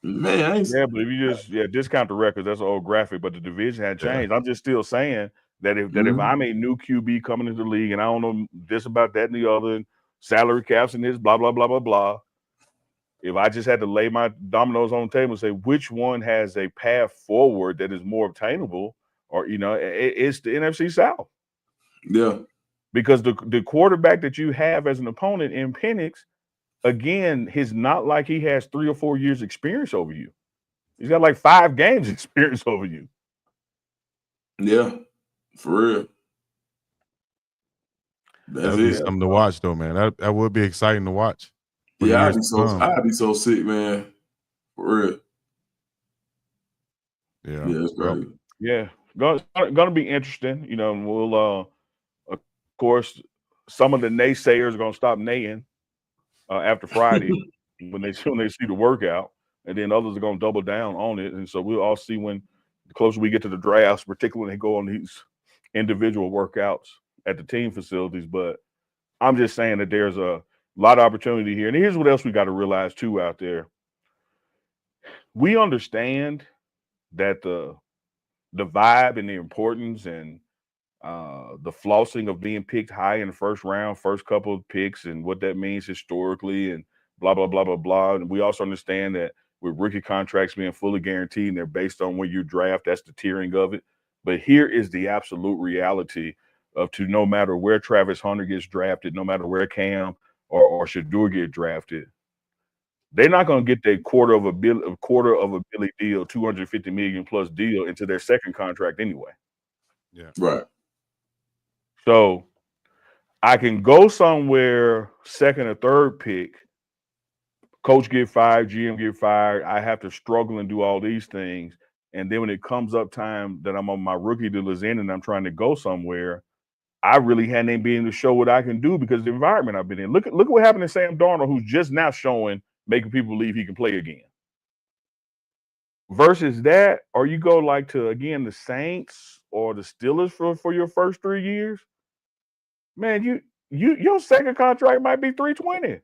Man, but if you just discount the records, that's an old graphic, but the division had changed. I'm just still saying that if I'm a new QB coming into the league and I don't know this about that and the other, and salary caps and this, blah, blah, blah, blah, blah. If I just had to lay my dominoes on the table and say which one has a path forward that is more obtainable, or it's the NFC South. Yeah. Because the quarterback that you have as an opponent in Penix, again, he's not like he has 3 or 4 years experience over you. He's got like 5 games experience over you. Yeah, for real. That'd be something to watch, though, man. That would be exciting to watch. Yeah, I'd be so sick, man. For real. Yeah, it's great. Yeah, gonna be interesting. We'll of course, some of the naysayers are gonna stop naying after Friday when they see the workout, and then others are gonna double down on it. And so we'll all see when the closer we get to the drafts, particularly when they go on these individual workouts at the team facilities. But I'm just saying that there's a lot of opportunity here. And here's what else we got to realize too out there. We understand that the vibe and the importance and the flossing of being picked high in the first round, first couple of picks, and what that means historically, and blah, blah, blah, blah, blah. And we also understand that with rookie contracts being fully guaranteed and they're based on where you draft, that's the tiering of it. But here is the absolute reality of no matter where Travis Hunter gets drafted, no matter where Cam or Shedeur get drafted, they're not going to get their quarter of a billy deal, $250 million plus deal into their second contract anyway. Yeah. Right. So I can go somewhere second or third pick, coach get fired, GM get fired. I have to struggle and do all these things. And then when it comes up time that I'm on my rookie deal is in and I'm trying to go somewhere, I really hadn't been able to show what I can do because of the environment I've been in. Look at what happened to Sam Darnold, who's just now making people believe he can play again. Versus that, or you go like to, again, the Saints or the Steelers for your first 3 years, man, your second contract might be $320.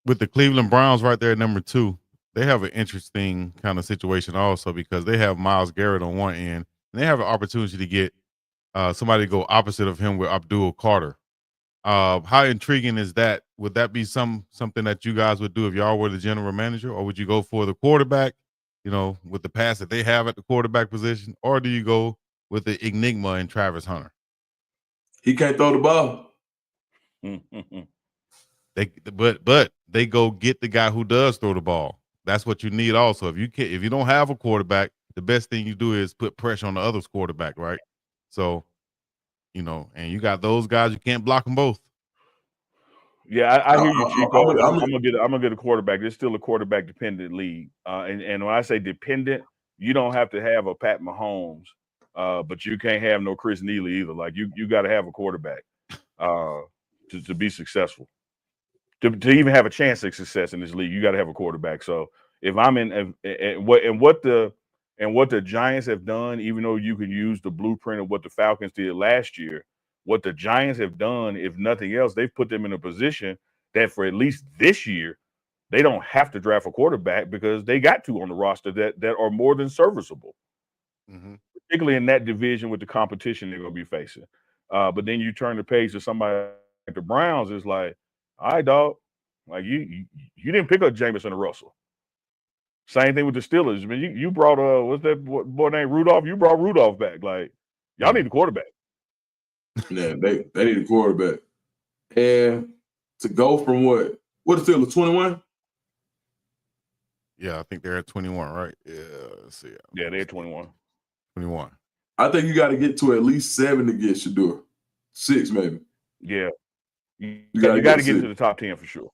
With the Cleveland Browns right there at number 2, they have an interesting kind of situation also because they have Myles Garrett on one end, and they have an opportunity to get somebody to go opposite of him with Abdul Carter. How intriguing is that? Would that be something that you guys would do if y'all were the general manager, or would you go for the quarterback, with the pass that they have at the quarterback position, or do you go with the enigma in Travis Hunter? He can't throw the ball. But they go get the guy who does throw the ball. That's what you need also. If you don't have a quarterback, the best thing you do is put pressure on the other's quarterback, right? So, and you got those guys, you can't block them both. Yeah, I hear you, Chico. I'm gonna get a quarterback. It's still a quarterback dependent league. And when I say dependent, you don't have to have a Pat Mahomes, but you can't have no Chris Neely either. Like you got to have a quarterback to be successful. To even have a chance of success in this league, you got to have a quarterback. So if I'm in what the Giants have done, even though you can use the blueprint of what the Falcons did last year, what the Giants have done, if nothing else, they've put them in a position that for at least this year, they don't have to draft a quarterback because they got 2 on the roster that are more than serviceable, particularly in that division with the competition they're going to be facing. But then you turn the page to somebody like the Browns, it's like, all right, dog. Like you didn't pick up Jameson or Russell. Same thing with the Steelers. I mean, you brought what's that boy named Rudolph? You brought Rudolph back. Like y'all need a quarterback. Yeah, they need a quarterback. And to go from what the Steelers 21? Yeah, I think they're at 21, right? Yeah, let's see. Yeah, they're 21. 21. I think you got to get to at least 7 to get Shedeur. 6 maybe. Yeah. You got to get into the top 10 for sure.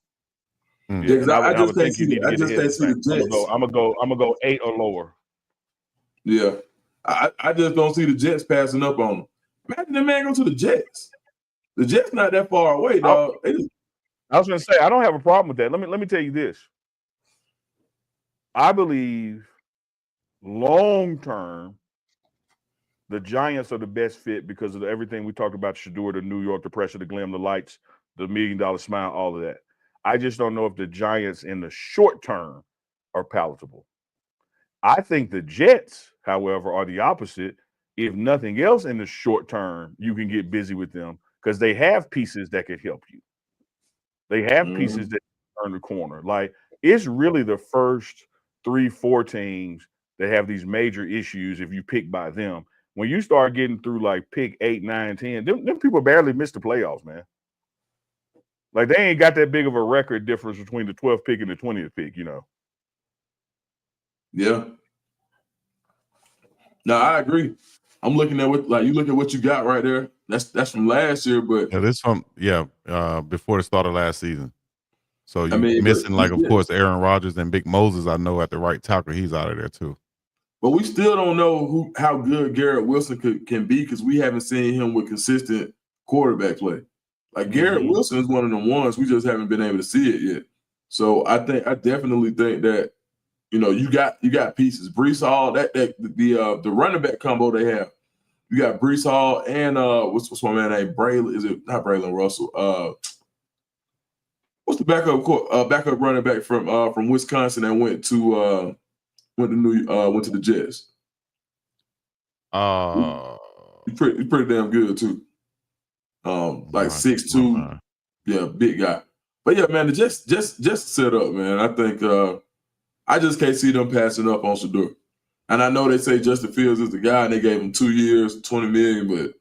Yeah, I just can't see the Jets. I'm gonna go 8 or lower. Yeah. I just don't see the Jets passing up on him. Imagine the man go to the Jets. The Jets not that far away, dog. I was going to say, I don't have a problem with that. Let me tell you this. I believe long term, the Giants are the best fit because of everything we talked about: Shedeur, the New York, the pressure, the glim, the lights, the $1 million smile, all of that. I just don't know if the Giants in the short term are palatable. I think the Jets, however, are the opposite. If nothing else in the short term, you can get busy with them because they have pieces that could help you. They have pieces that turn the corner. Like, it's really the first 3-4 teams that have these major issues if you pick by them. When you start getting through like pick 8, 9, 10, them people barely miss the playoffs, man. Like, they ain't got that big of a record difference between the 12th pick and the 20th pick, you know. Yeah. No, I agree. I'm looking at you look at what you got right there. That's from last year, but Yeah, this from before the start of last season. So you mean, missing, like, of course, Aaron Rodgers and Big Moses. I know at the right tackle, he's out of there too. But we still don't know how good Garrett Wilson can be because we haven't seen him with consistent quarterback play. Like, Garrett Wilson is one of the ones we just haven't been able to see it yet. So I definitely think that, you know, you got pieces. Breece Hall, the running back combo they have. You got Breece Hall and what's my man name? Braylon? Is it not Braylon Russell? What's the backup running back from Wisconsin that went to the Jets? He's pretty damn good too. Like 6'2", yeah, big guy. But yeah, man, the Jets just set up, man. I think I just can't see them passing up on Shedeur. And I know they say Justin Fields is the guy, and they gave him 2 years, $20 million. But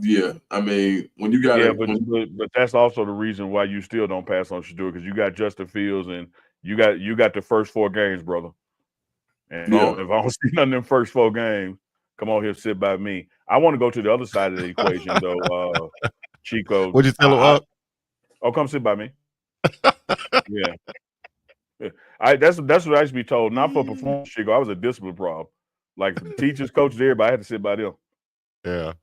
yeah, I mean, when you got but that's also the reason why you still don't pass on Shedeur, because you got Justin Fields and you got the first 4 games, brother. And if I don't see none of them first 4 games, come on here, sit by me. I want to go to the other side of the equation, though, Chico. What'd you tell him up? Oh, come sit by me. Yeah. That's what I used to be told. Not for performance, Chico. I was a discipline problem. Like, teachers, coaches, everybody, I had to sit by them. Yeah.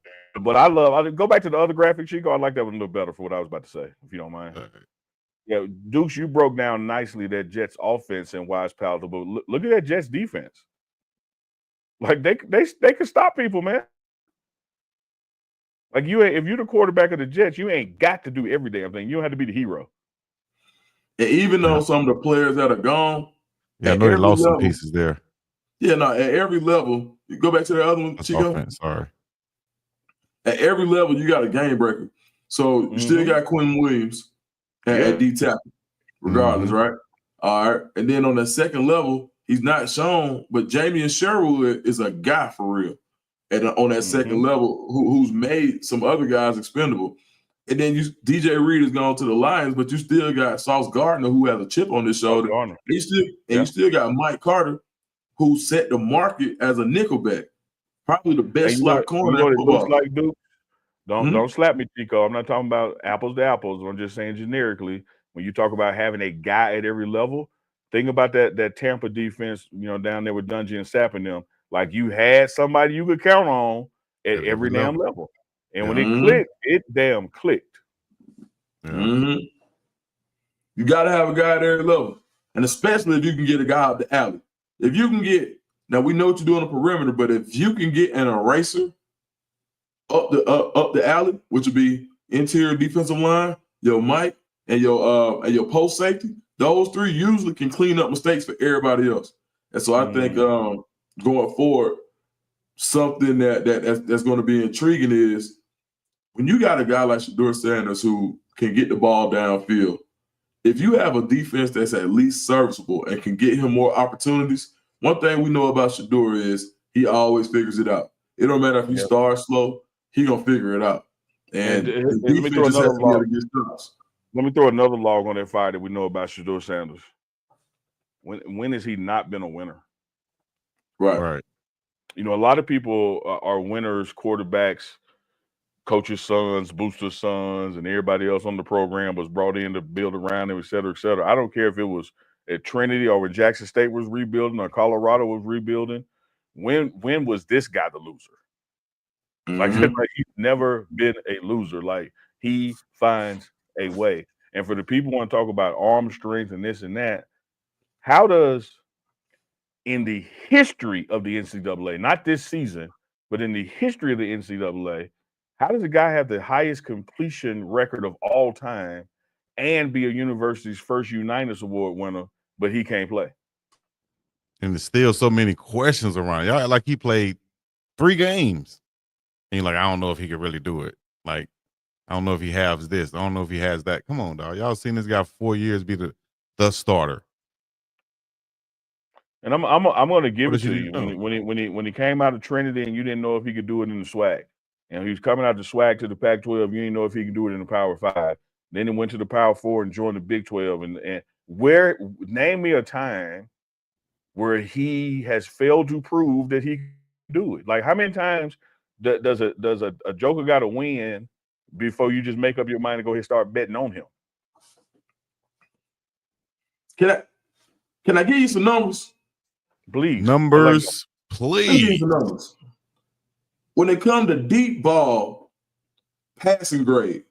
But I go back to the other graphic, Chico. I like that one a little better for what I was about to say, if you don't mind. Right. Yeah, Dukes, you broke down nicely that Jets offense and why it's palatable. Look at that Jets defense. Like, they can stop people, man. Like, if you're the quarterback of the Jets, you ain't got to do every damn thing. You don't have to be the hero. And even though some of the players that are gone, I know they lost some pieces there. Yeah, no, at every level, you go back to the other one, Chico. Offense, sorry. At every level, you got a game breaker. So you still got Quinn Williams at D tackle, regardless, right? All right. And then on the second level, he's not shown, but Jamie Sherwood is a guy for real. And on that second level, who's made some other guys expendable. And then DJ Reed has gone to the Lions, but you still got Sauce Gardner, who has a chip on his shoulder. And you still got Mike Carter, who set the market as a nickelback. Probably the best slot corner. You know what it looks like, dude? Don't slap me, Chico. I'm not talking about apples to apples. I'm just saying generically, when you talk about having a guy at every level, think about that Tampa defense, you know, down there with Dungy and Sapp and them. Like, you had somebody you could count on at every damn level. And when it clicked, it damn clicked. Yeah. You got to have a guy at every level. And especially if you can get a guy up the alley. If you can get, now we know what you do on the perimeter, but if you can get an eraser up the alley, which would be interior defensive line, your Mike, and your post safety, those 3 usually can clean up mistakes for everybody else. And so I think going forward, something that's going to be intriguing is when you got a guy like Shedeur Sanders who can get the ball downfield. If you have a defense that's at least serviceable and can get him more opportunities, one thing we know about Shedeur is he always figures it out. It don't matter if he starts slow, he gonna figure it out. And let me throw another log. Let me throw another log on that fire that we know about Shedeur Sanders. When has he not been a winner? Right. You know, a lot of people are winners, quarterbacks, coaches' sons, booster sons, and everybody else on the program was brought in to build around them, et cetera, et cetera. I don't care if it was at Trinity or when Jackson State was rebuilding or Colorado was rebuilding. when was this guy the loser? Like he's never been a loser. Like he finds a way. And for the people who want to talk about arm strength and this and that, how does in the history of the NCAA, not this season, but in the history of the NCAA, how does a guy have the highest completion record of all time and be a university's first Unitas Award winner, but he can't play? And there's still so many questions around. Y'all like he played 3 games. And you're like, I don't know if he could really do it. Like, I don't know if he has this. I don't know if he has that. Come on, dog. Y'all seen this guy for 4 years be the starter. And I'm going to give What it did to you you. do? When he came out of Trinity and you didn't know if he could do it in the SWAC. And he was coming out the SWAC to the Pac-12. You didn't know if he could do it in the Power 5. Then he went to the Power 4 and joined the Big 12. And name me a time where he has failed to prove that he can do it. Like how many times does a joker got to win before you just make up your mind to go ahead and start betting on him? Can I give you some numbers? Please. Numbers, Let me give you please. some numbers. When it comes to deep ball, passing grade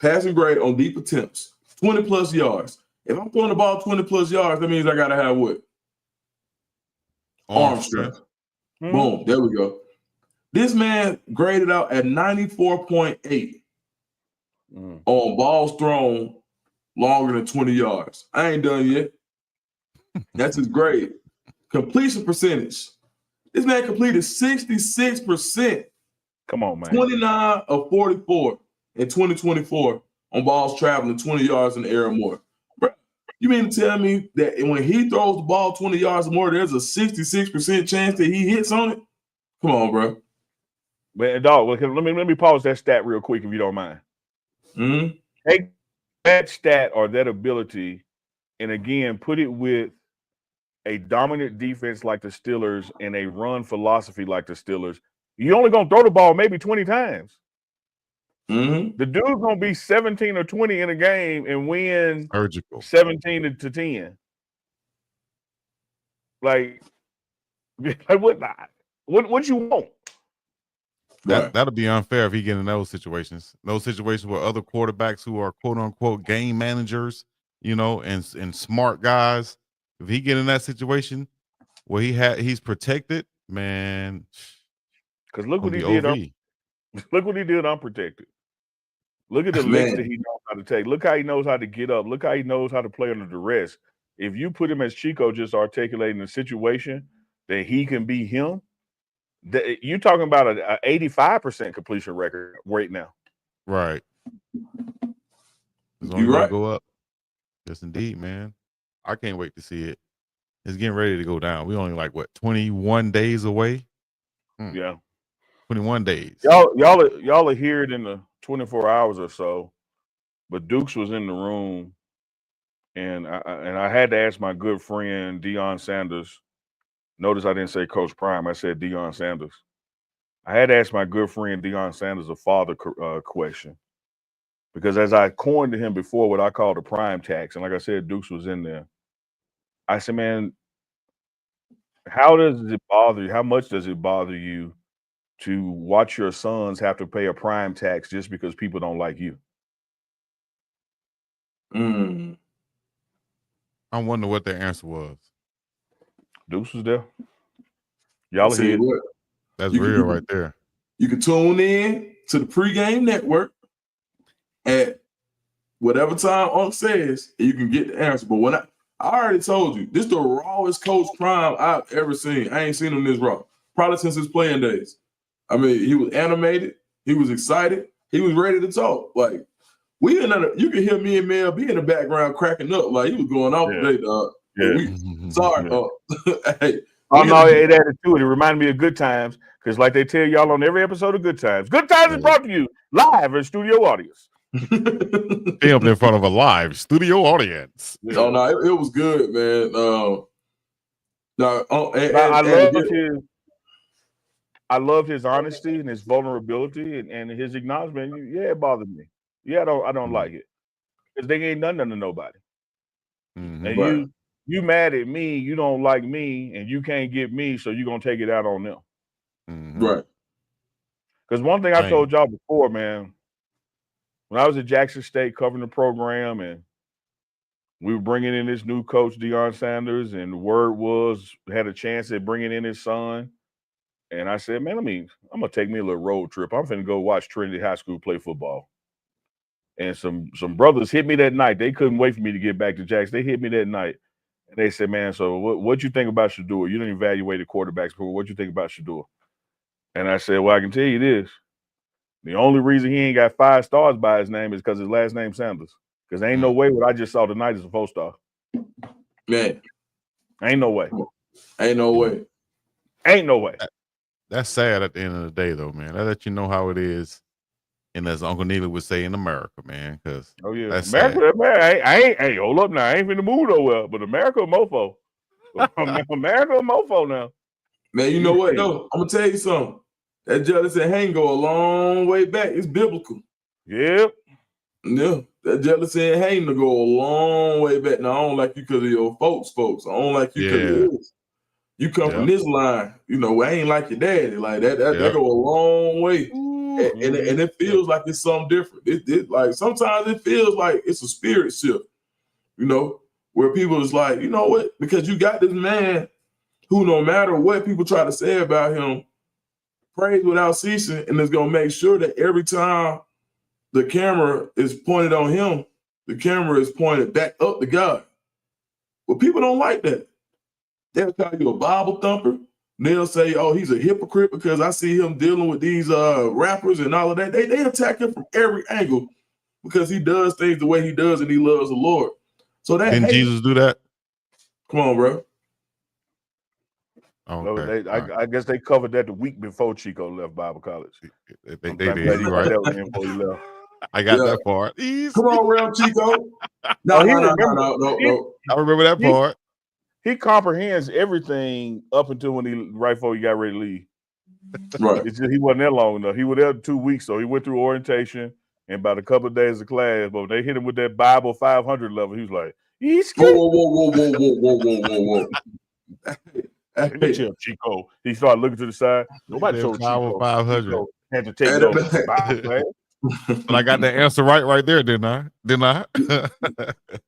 on deep attempts, 20 plus yards. If I'm throwing the ball 20 plus yards, that means I gotta have what? Arm strength. Boom, there we go. This man graded out at 94.8 on balls thrown longer than 20 yards. I ain't done yet. That's his grade. Completion percentage. This man completed 66%. Come on, man. 29 of 44 in 2024 on balls traveling 20 yards in the air or more. Bro, you mean to tell me that when he throws the ball 20 yards or more, there's a 66% chance that he hits on it? Come on, bro. Man, dog, let me pause that stat real quick if you don't mind. Take that stat or that ability and again put it with a dominant defense like the Steelers and a run philosophy like the Steelers. You only gonna throw the ball maybe 20 times. The dude's gonna be 17 or 20 in a game and win 17 to 10. Like what you want? That'll be unfair if he get in those situations. Those situations where other quarterbacks who are quote unquote game managers, you know, and smart guys, if he get in that situation where he's protected, man. Because look what he did. Look what he did unprotected. Look at the licks that he knows how to take. Look how he knows how to get up. Look how he knows how to play under duress. If you put him as Chico just articulating the situation that he can be him, you're talking about an 85% completion record right now. Right. It's only You're right. Go up. Yes, indeed, man. I can't wait to see it. It's getting ready to go down. We only like 21 days away. Yeah, 21 days. Y'all are here in the 24 hours or so. But Dukes was in the room, and I had to ask my good friend Deion Sanders. Notice I didn't say Coach Prime. I said Deion Sanders. I had to ask my good friend Deion Sanders a father question. Because as I coined to him before what I call the prime tax, and like I said, Dukes was in there. I said, man, how does it bother you? How much does it bother you to watch your sons have to pay a prime tax just because people don't like you? I wonder what their answer was. Dukes was there. Y'all are here. That's real right there. You can tune in to the Pregame Network at whatever time Unc says, and you can get the answer. But when I already told you, this is the rawest Coach Prime I've ever seen. I ain't seen him this raw. Probably since his playing days. I mean, he was animated. He was excited. He was ready to talk. Like, you can hear me and Mel be in the background cracking up. Like, he was going off today, dog. Yeah. Sorry. Hey. No, it added to it. It reminded me of Good Times, because like they tell y'all on every episode of Good Times is brought to you live in studio audience. Filmed in front of a live studio audience. Oh, no, it was good, man. I love his honesty and his vulnerability and his acknowledgement. Yeah, it bothered me. Yeah, I don't like it. Because they ain't nothing to nobody. And you mad at me, you don't like me, and you can't get me, so you're gonna take it out on them. Right. Because one thing I told y'all before, man, when I was at Jackson State covering the program, and we were bringing in this new coach, Shedeur Sanders, and the word was had a chance at bringing in his son. And I said, man, I'm gonna take me a little road trip. I'm finna go watch Trinity High School play football. And some brothers hit me that night. They couldn't wait for me to get back to Jackson. They hit me that night. And they said, man, so what you think about Shedeur? You didn't evaluate the quarterbacks before. What you think about Shedeur? And I said, well, I can tell you this. The only reason he ain't got 5 stars by his name is because his last name Sanders. Because ain't no way what I just saw tonight is a 4-star. Man. Ain't no way. Ain't no way. Ain't no way. That's sad at the end of the day, though, man. That let you know how it is. And as Uncle Neely would say, in America, man, because that's America, man, I ain't, hey, hold up now. I ain't finna move nowhere, but America a mofo. America a mofo now. Man, you know what, though? I'm going to tell you something. That jealousy and hate go a long way back. It's biblical. Yep. Yeah, that jealousy and hate to go a long way back. Now, I don't like you because of your folks. I don't like you because of this. You come from this line. You know, I ain't like your daddy. Like that go a long way. And it feels like it's something different. It like sometimes it feels like it's a spirit shift, you know, where people is like, you know what? Because you got this man who, no matter what people try to say about him, prays without ceasing, and is gonna make sure that every time the camera is pointed on him, the camera is pointed back up to God. But people don't like that. They'll call you a Bible thumper. They'll say, oh, he's a hypocrite because I see him dealing with these rappers and all of that. They attack him from every angle because he does things the way he does and he loves the Lord. So that didn't Jesus do that? Come on, bro. Okay. I guess they covered that the week before Chico left Bible college. They did. You right. Before he left. I got that part. Come on, Real Chico. No. I remember that part. He comprehends everything up until right before he got ready to leave. Right. It's just he wasn't there long enough. He was there 2 weeks, so he went through orientation and about a couple of days of class. But when they hit him with that Bible 500 level, he was like, "He's whoa. Hey, Chico." He started looking to the side. Nobody told Chico 500 had to take it over. But I got the answer right there, didn't I?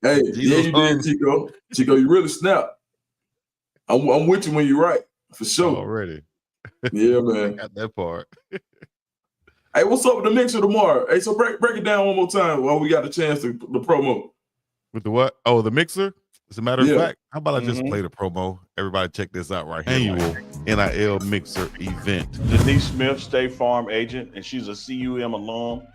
Hey, yeah, you did, Chico. Chico, you really snapped. I'm with you when you're right, for sure. Already. Yeah, man. I got that part. Hey, what's up with the mixer tomorrow? Hey, so break it down one more time while we got the chance to the promo. With the what? Oh, the mixer? As a matter of fact, how about I just play the promo? Everybody check this out right here. Annual NIL Mixer event. Denise Smith, State Farm agent, and she's a CUM alum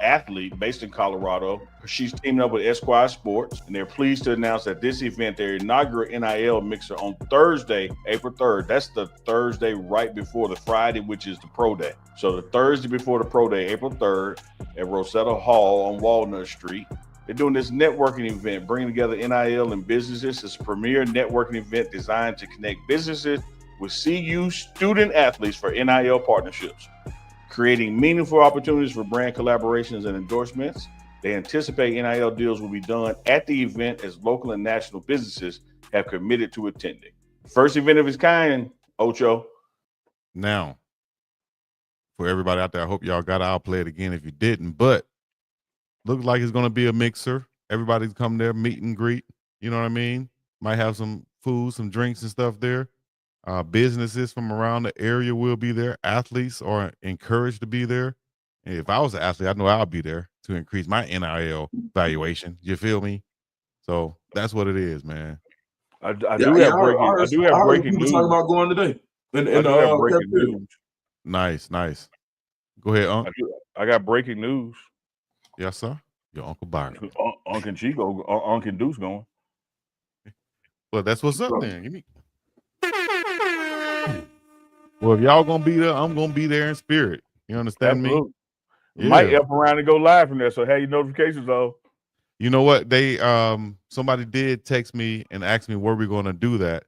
athlete based in Colorado. She's teaming up with Esquire Sports, and they're pleased to announce that this event, their inaugural NIL Mixer on Thursday, April 3rd. That's the Thursday right before the Friday, which is the Pro Day. So the Thursday before the Pro Day, April 3rd, at Rosetta Hall on Walnut Street. They're doing this networking event, bringing together NIL and businesses. It's a premier networking event designed to connect businesses with CU student athletes for NIL partnerships, creating meaningful opportunities for brand collaborations and endorsements. They anticipate NIL deals will be done at the event as local and national businesses have committed to attending. First event of its kind, Ocho. Now, for everybody out there, I hope y'all got it. I'll play it again if you didn't, but looks like it's going to be a mixer. Everybody's come there, meet and greet. You know what I mean? Might have some food, some drinks and stuff there. Businesses from around the area will be there. Athletes are encouraged to be there. And if I was an athlete, I know I'll be there to increase my NIL valuation. You feel me? So that's what it is, man. I do have breaking news. Talking about going today. Breaking news. Nice. Go ahead, Unc. I got breaking news. Yes, sir. Your Uncle Byron. Uncle Chico, Uncle Deuce going. Well, that's what's up then. Well, if y'all gonna be there, I'm gonna be there in spirit. You understand me? Yeah. Might up around and go live from there, so have your notifications on. You know what? They somebody did text me and ask me where we're gonna do that.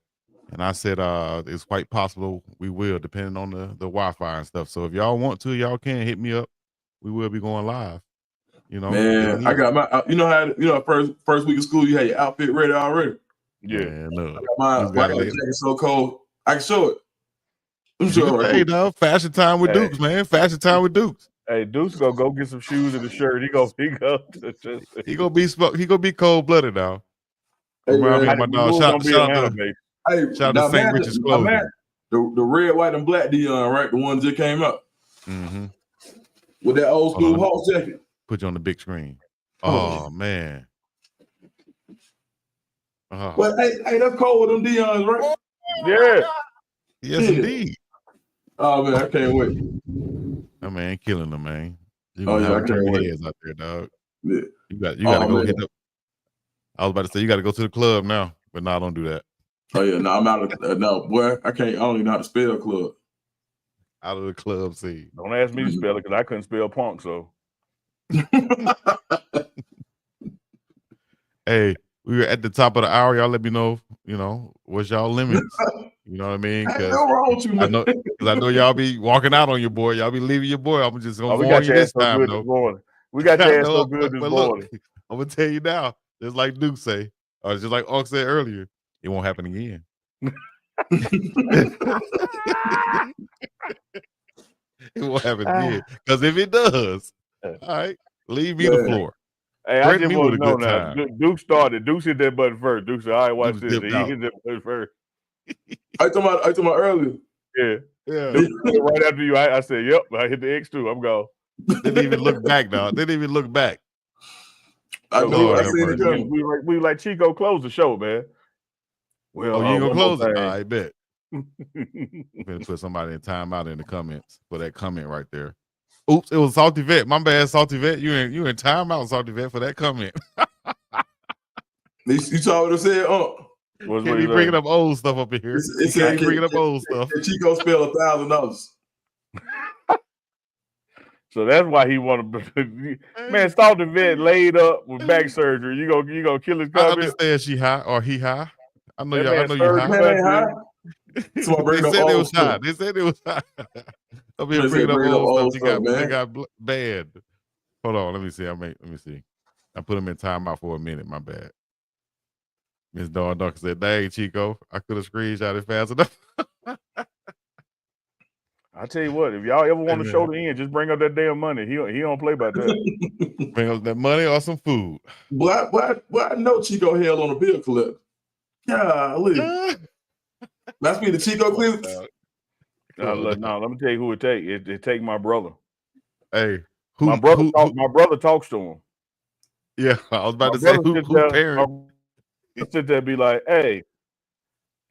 And I said it's quite possible we will, depending on the Wi-Fi and stuff. So if y'all want to, y'all can hit me up. We will be going live. You know, man, I got my. You know how first week of school you had your outfit ready already. Yeah. Man, look. My Duke's gotta jacket so cold. I can show it. I'm sure. Right. Hey, dog, fashion time with Dukes, man. Fashion time with Dukes. Hey, Duke's gonna go get some shoes and a shirt. He gonna be cold blooded now. Hey, Remind me of my dog. Shout out to St. Richard's Clothing. The red, white, and black Dion, right? The one that just came up. Mm-hmm. With that old school Hawks jacket. Put you on the big screen. Oh man. Well, hey, that's cold with them Dion's, right? Yeah. Yes, indeed. Oh man, I can't wait. That man killing them, man. You I have can't wait. heads out there, dog. Yeah. You gotta go hit up. I was about to say you gotta go to the club now, but no, don't do that. Oh yeah, no, I'm out of no, boy. I don't even know how to spell club. Out of the club scene. Don't ask me to spell it because I couldn't spell punk. So, hey, we were at the top of the hour. Y'all let me know. What's y'all limits? You know what I mean? Because I know y'all be walking out on your boy. Y'all be leaving your boy. I'm just gonna warn you this time, though. We got your ass so good this morning. Look, I'm gonna tell you now. Just like Duke say, or just like Ox said earlier, it won't happen again. It won't happen again. Because if it does, all right, leave me the floor. Hey, I just want to know now. Duke started. Duke hit that button first. Duke said, all right, watch this. He hit that button first. I talking about earlier. Yeah. Right after you, I said, yep, I hit the X too. I'm gone. Didn't even look back, dog. Didn't even look back. I know. I seen it coming. We like Chico close the show, man. Well, you gonna close it? I bet. I'm gonna put somebody in timeout in the comments for that comment right there. Oops, it was Salty Vet. My bad, Salty Vet. You in timeout, Salty Vet, for that comment. You saw what I said? Can't be bringing up old stuff up in here. He can't be bringing up old stuff. Chico spelled $1,000. So that's why he wanted. Man, Salty Vet laid up with back surgery. You gonna kill his comment? I understand she high or he high. I know you high. So they said it was high. They said it was high. I'm here bringing up old stuff. They got banned. Hold on, let me see. Let me see. I put him in timeout for a minute. My bad. Miss Dawn Duncan said, "Dang, Chico, I could have screenshot it fast enough." I tell you what, if y'all ever want to show the end, just bring up that damn money. He don't play about that. Bring up that money or some food. Well, I know Chico held on a bill collector. Golly. That's me, the Chico clip. No, let me tell you who it take. It take my brother. Hey, my brother talks to him. Yeah, I was about to say who parent. He sit there and be like, hey,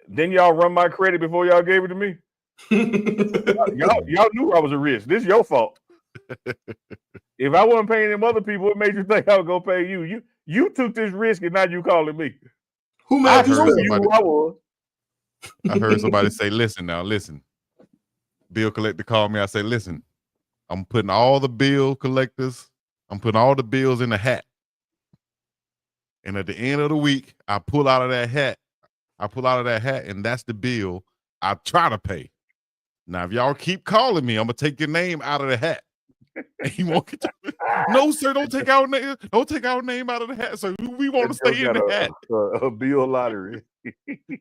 didn't y'all run my credit before y'all gave it to me? y'all knew I was a risk. This is your fault. If I wasn't paying them other people, what made you think I would go pay you? You took this risk and now you calling me. Who made you who I was? I heard somebody say, listen. Bill collector called me. I say, listen, I'm putting all the bill collectors, I'm putting all the bills in a hat. And at the end of the week, I pull out of that hat, and that's the bill I try to pay. Now, if y'all keep calling me, I'm gonna take your name out of the hat. And you won't get no, sir, don't take our name. Don't take our name out of the hat. So we want to stay in the hat. A bill lottery.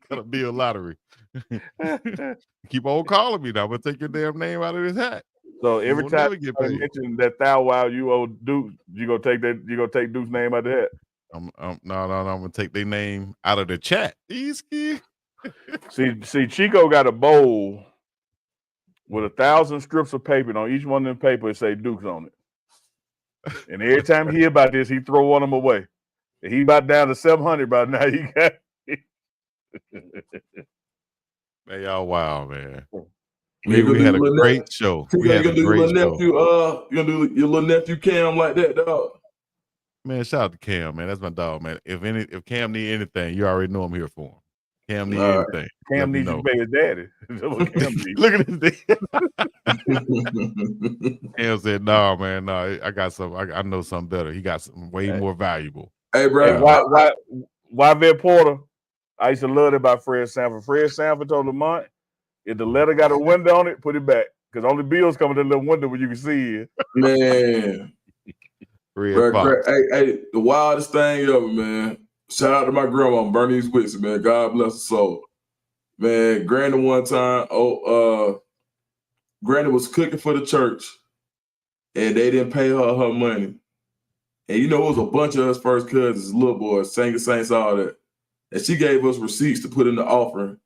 Got a bill lottery. Keep on calling me now. I'm gonna take your damn name out of this hat. So every time you mention that thou wow you owe Duke, you gonna take Duke's name out of the hat. No, I'm gonna take their name out of the chat. Easy. See, Chico got a bowl with 1,000 strips of paper, and on each one of them papers say Duke's on it. And every time he hear about this, he throw one of them away. And he about down to 700 by now. He got Man, y'all wild, man. We had a great show. We had a great show. You gonna do your little nephew Cam like that, dog? Man, shout out to Cam, man. That's my dog, man. If Cam need anything, you already know I'm here for him. Cam need anything. Cam needs to pay his daddy. Look at this. Cam said, "No, man, no. I got some. I know something better. He got something way more valuable." Hey, bro. Why Vet Porter? I used to love it about Fred Sanford. Fred Sanford told Lamont, if the letter got a window on it, put it back. Because only bills come in that little window where you can see it. Man. Hey, the wildest thing ever, man. Shout out to my grandma, Bernice Whitson, man. God bless her soul. Man, Granny one time, Granny was cooking for the church, and they didn't pay her money. And you know, it was a bunch of us first cousins, little boys, singing saints, all that. And she gave us receipts to put in the offering.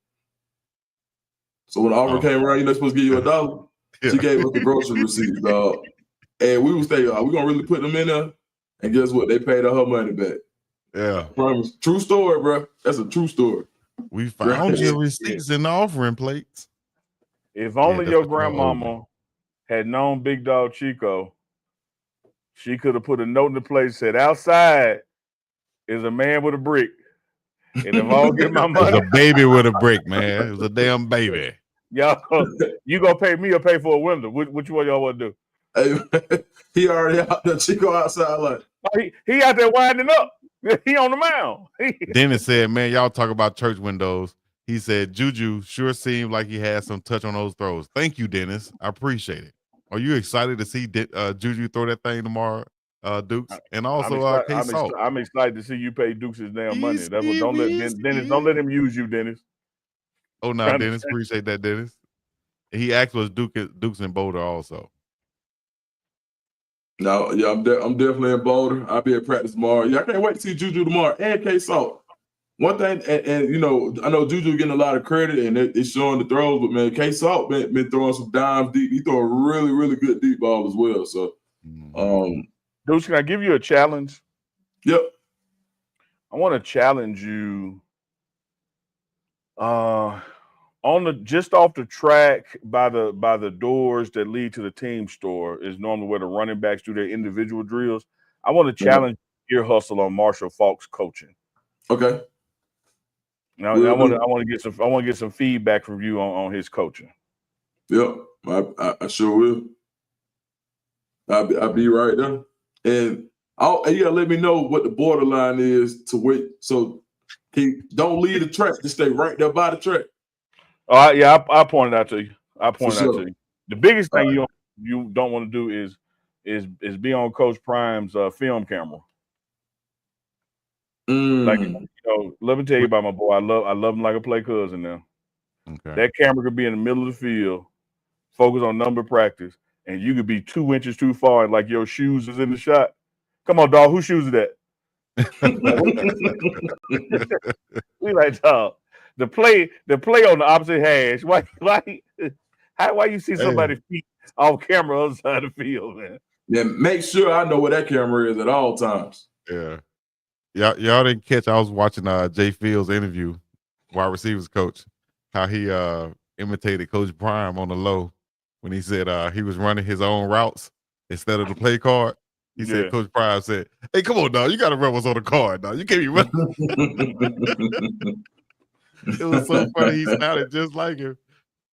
So when the offering came around, supposed to give you $1. Yeah. She gave us the grocery receipts, dog. And we would say, are we going to really put them in there? And guess what? They paid her money back. Yeah. I promise. True story, bro. That's a true story. We found your receipts in the offering plates. If only your grandmama had known BiggDogg Chico, she could have put a note in the place that said, outside is a man with a brick. And if I don't get my money. It was a baby with a brick, man. It was a damn baby. Y'all, you gonna pay me or pay for a window? Which one y'all want to do? Hey, he already out there, Chico outside like. He out there winding up. He on the mound. Dennis said, man, y'all talk about church windows. He said, Juju sure seemed like he had some touch on those throws. Thank you, Dennis. I appreciate it. Are you excited to see Juju throw that thing tomorrow, Dukes? And also, I'm excited to see you pay Dukes his damn money. Don't let him use you, Dennis. Oh, no, Dennis. Appreciate that, Dennis. He actually was Dukes in Boulder also. No, yeah, I'm definitely in Boulder. I'll be at practice tomorrow. Yeah, I can't wait to see Juju tomorrow and K-Salt. One thing, and you know, I know Juju getting a lot of credit and it's showing the throws, but man, K-Salt been throwing some dimes deep. He throw a really, really good deep ball as well. So, Dukes, can I give you a challenge? Yep. I want to challenge you just off the track by the doors that lead to the team store is normally where the running backs do their individual drills. I want to challenge your hustle on Marshall Faulk's coaching. Okay. Now I want to get some feedback from you on his coaching. Yep, I sure will. I'll be right there, and you gotta let me know what the borderline is to wait. So he don't leave the track; just stay right there by the track. All right, yeah, I pointed out to you. The biggest thing you don't want to do is be on Coach Prime's film camera. Like, you know, let me tell you about my boy. I love him like a play cousin now. Okay. That camera could be in the middle of the field, focus on number practice, and you could be 2 inches too far, and like your shoes is in the shot. Come on, dog. Whose shoes is that? We like, dog. The play on the opposite hash. Why you see somebody's feet off camera on the side of the field, man? Yeah, make sure I know where that camera is at all times. Yeah. Y'all didn't catch. I was watching Jay Fields' interview, wide receivers coach, how he imitated Coach Prime on the low when he said he was running his own routes instead of the play card. He said, Coach Prime said, "Hey, come on, dog. You got to run what's on the card, dog. You can't be running." It was so funny. He sounded just like him.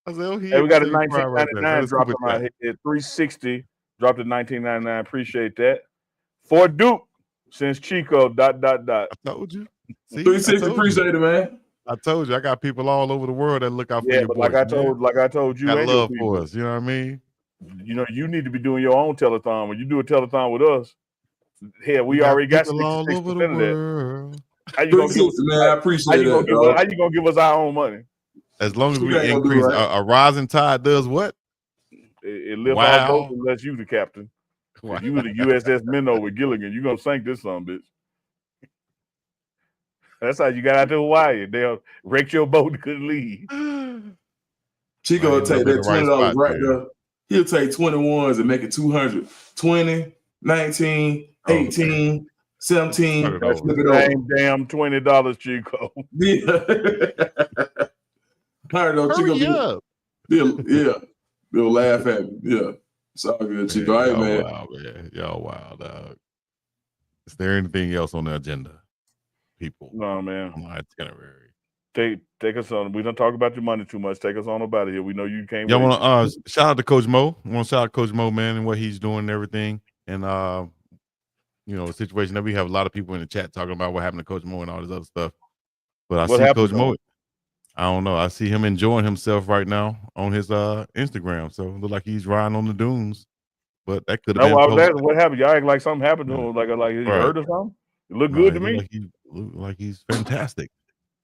I said, "Oh, we got a 1999 dropped on my head. 360 dropped to 1999. Appreciate that. For Duke. Since Chico, ... I told you. See, 360, appreciate it, man. I told you, I got people all over the world that look out for you. But like I told you, got love for us. You know what I mean? You know, you need to be doing your own telethon. When you do a telethon with us, hell, we already got 66% of that. How you gonna give us, man? I appreciate that. How you gonna give us our own money? As long as we increase, a rising tide does what? It lifts our boat unless you the captain. Wow. If you were the USS Minnow with Gilligan, you're gonna sink this son, bitch. That's how you got out to Hawaii. They'll wreck your boat and couldn't leave. Chico will take that $20 right there. He'll take 21s and make it 200. 20, 19, 18, 17. That's the same damn $20, Chico. Yeah. I don't know, Chico. They'll laugh at me. Yeah. It's all good, Chico. All right, man. Wow, man. Y'all wild, dog. Is there anything else on the agenda, people? No, man. On my itinerary. Take us on. We don't talk about your money too much. Take us on about it here. We know you can't. Y'all want to shout out to Coach Mo. I want to shout out Coach Mo, man, and what he's doing and everything. And you know, the situation that we have a lot of people in the chat talking about what happened to Coach Mo and all this other stuff. But I see Coach Mo. I don't know. I see him enjoying himself right now on his Instagram. So it look like he's riding on the dunes. But that could have been. What happened? Y'all act like something happened to him. Like he hurt or something. It looked good to me. look like he's fantastic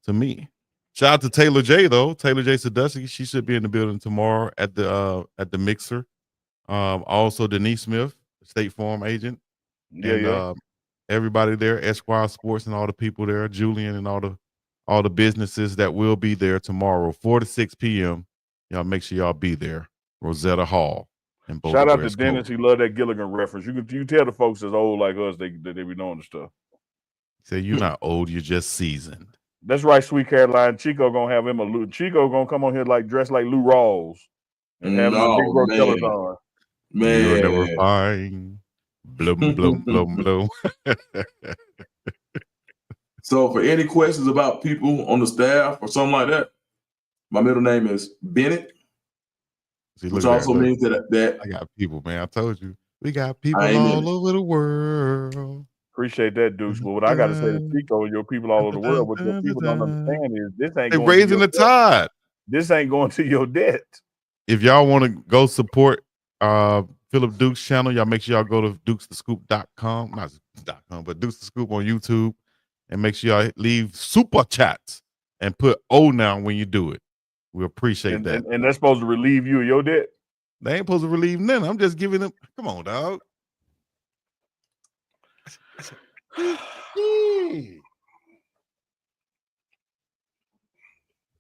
to me. Shout out to Taylor J though. Taylor J Sadusky. She should be in the building tomorrow at the mixer. Also Denise Smith, State Farm agent. And everybody there, Esquire Sports and all the people there, Julian and all the businesses that will be there tomorrow, 4 to 6 p.m. Y'all make sure y'all be there. Rosetta Hall. And Boulder, shout out to West Dennis. Coast. He love that Gilligan reference. You tell the folks that's old like us they be knowing the stuff. Say you're not old, you're just seasoned. That's right, Sweet Caroline. Chico gonna have him Chico gonna come on here dressed like Lou Rawls and have him a big bro killers on. Man, you'll never find. Blum blum blum blum. So for any questions about people on the staff or something like that, my middle name is Bennett. See, which also means that I got people, man. I told you. We got people all over the world. Appreciate that, Deuce. But what I got to say to Chico and your people all over the world, what your people don't understand is this ain't going raising the tide. This ain't going to your debt. If y'all want to go support Philip Duke's channel, y'all make sure y'all go to dukesthescoop.com, not .com, but Dukes the Scoop on YouTube, and make sure y'all leave super chats and put O now when you do it. We appreciate that. And that's supposed to relieve you of your debt? They ain't supposed to relieve none. I'm just giving them. Come on, dog.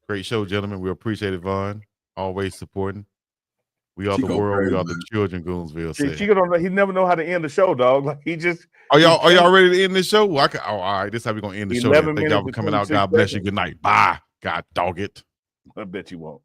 Great show, gentlemen. We appreciate it, Vaughn. Always supporting. We are Chico the world. Crazy, we are the children. Goonsville said. Chico he never know how to end the show, dog. Like he just. Are y'all ready to end this show? Well, all right. This is how we're gonna end the show. Thank y'all for coming out. God bless you. Good night. Bye. God dog it. I bet you won't.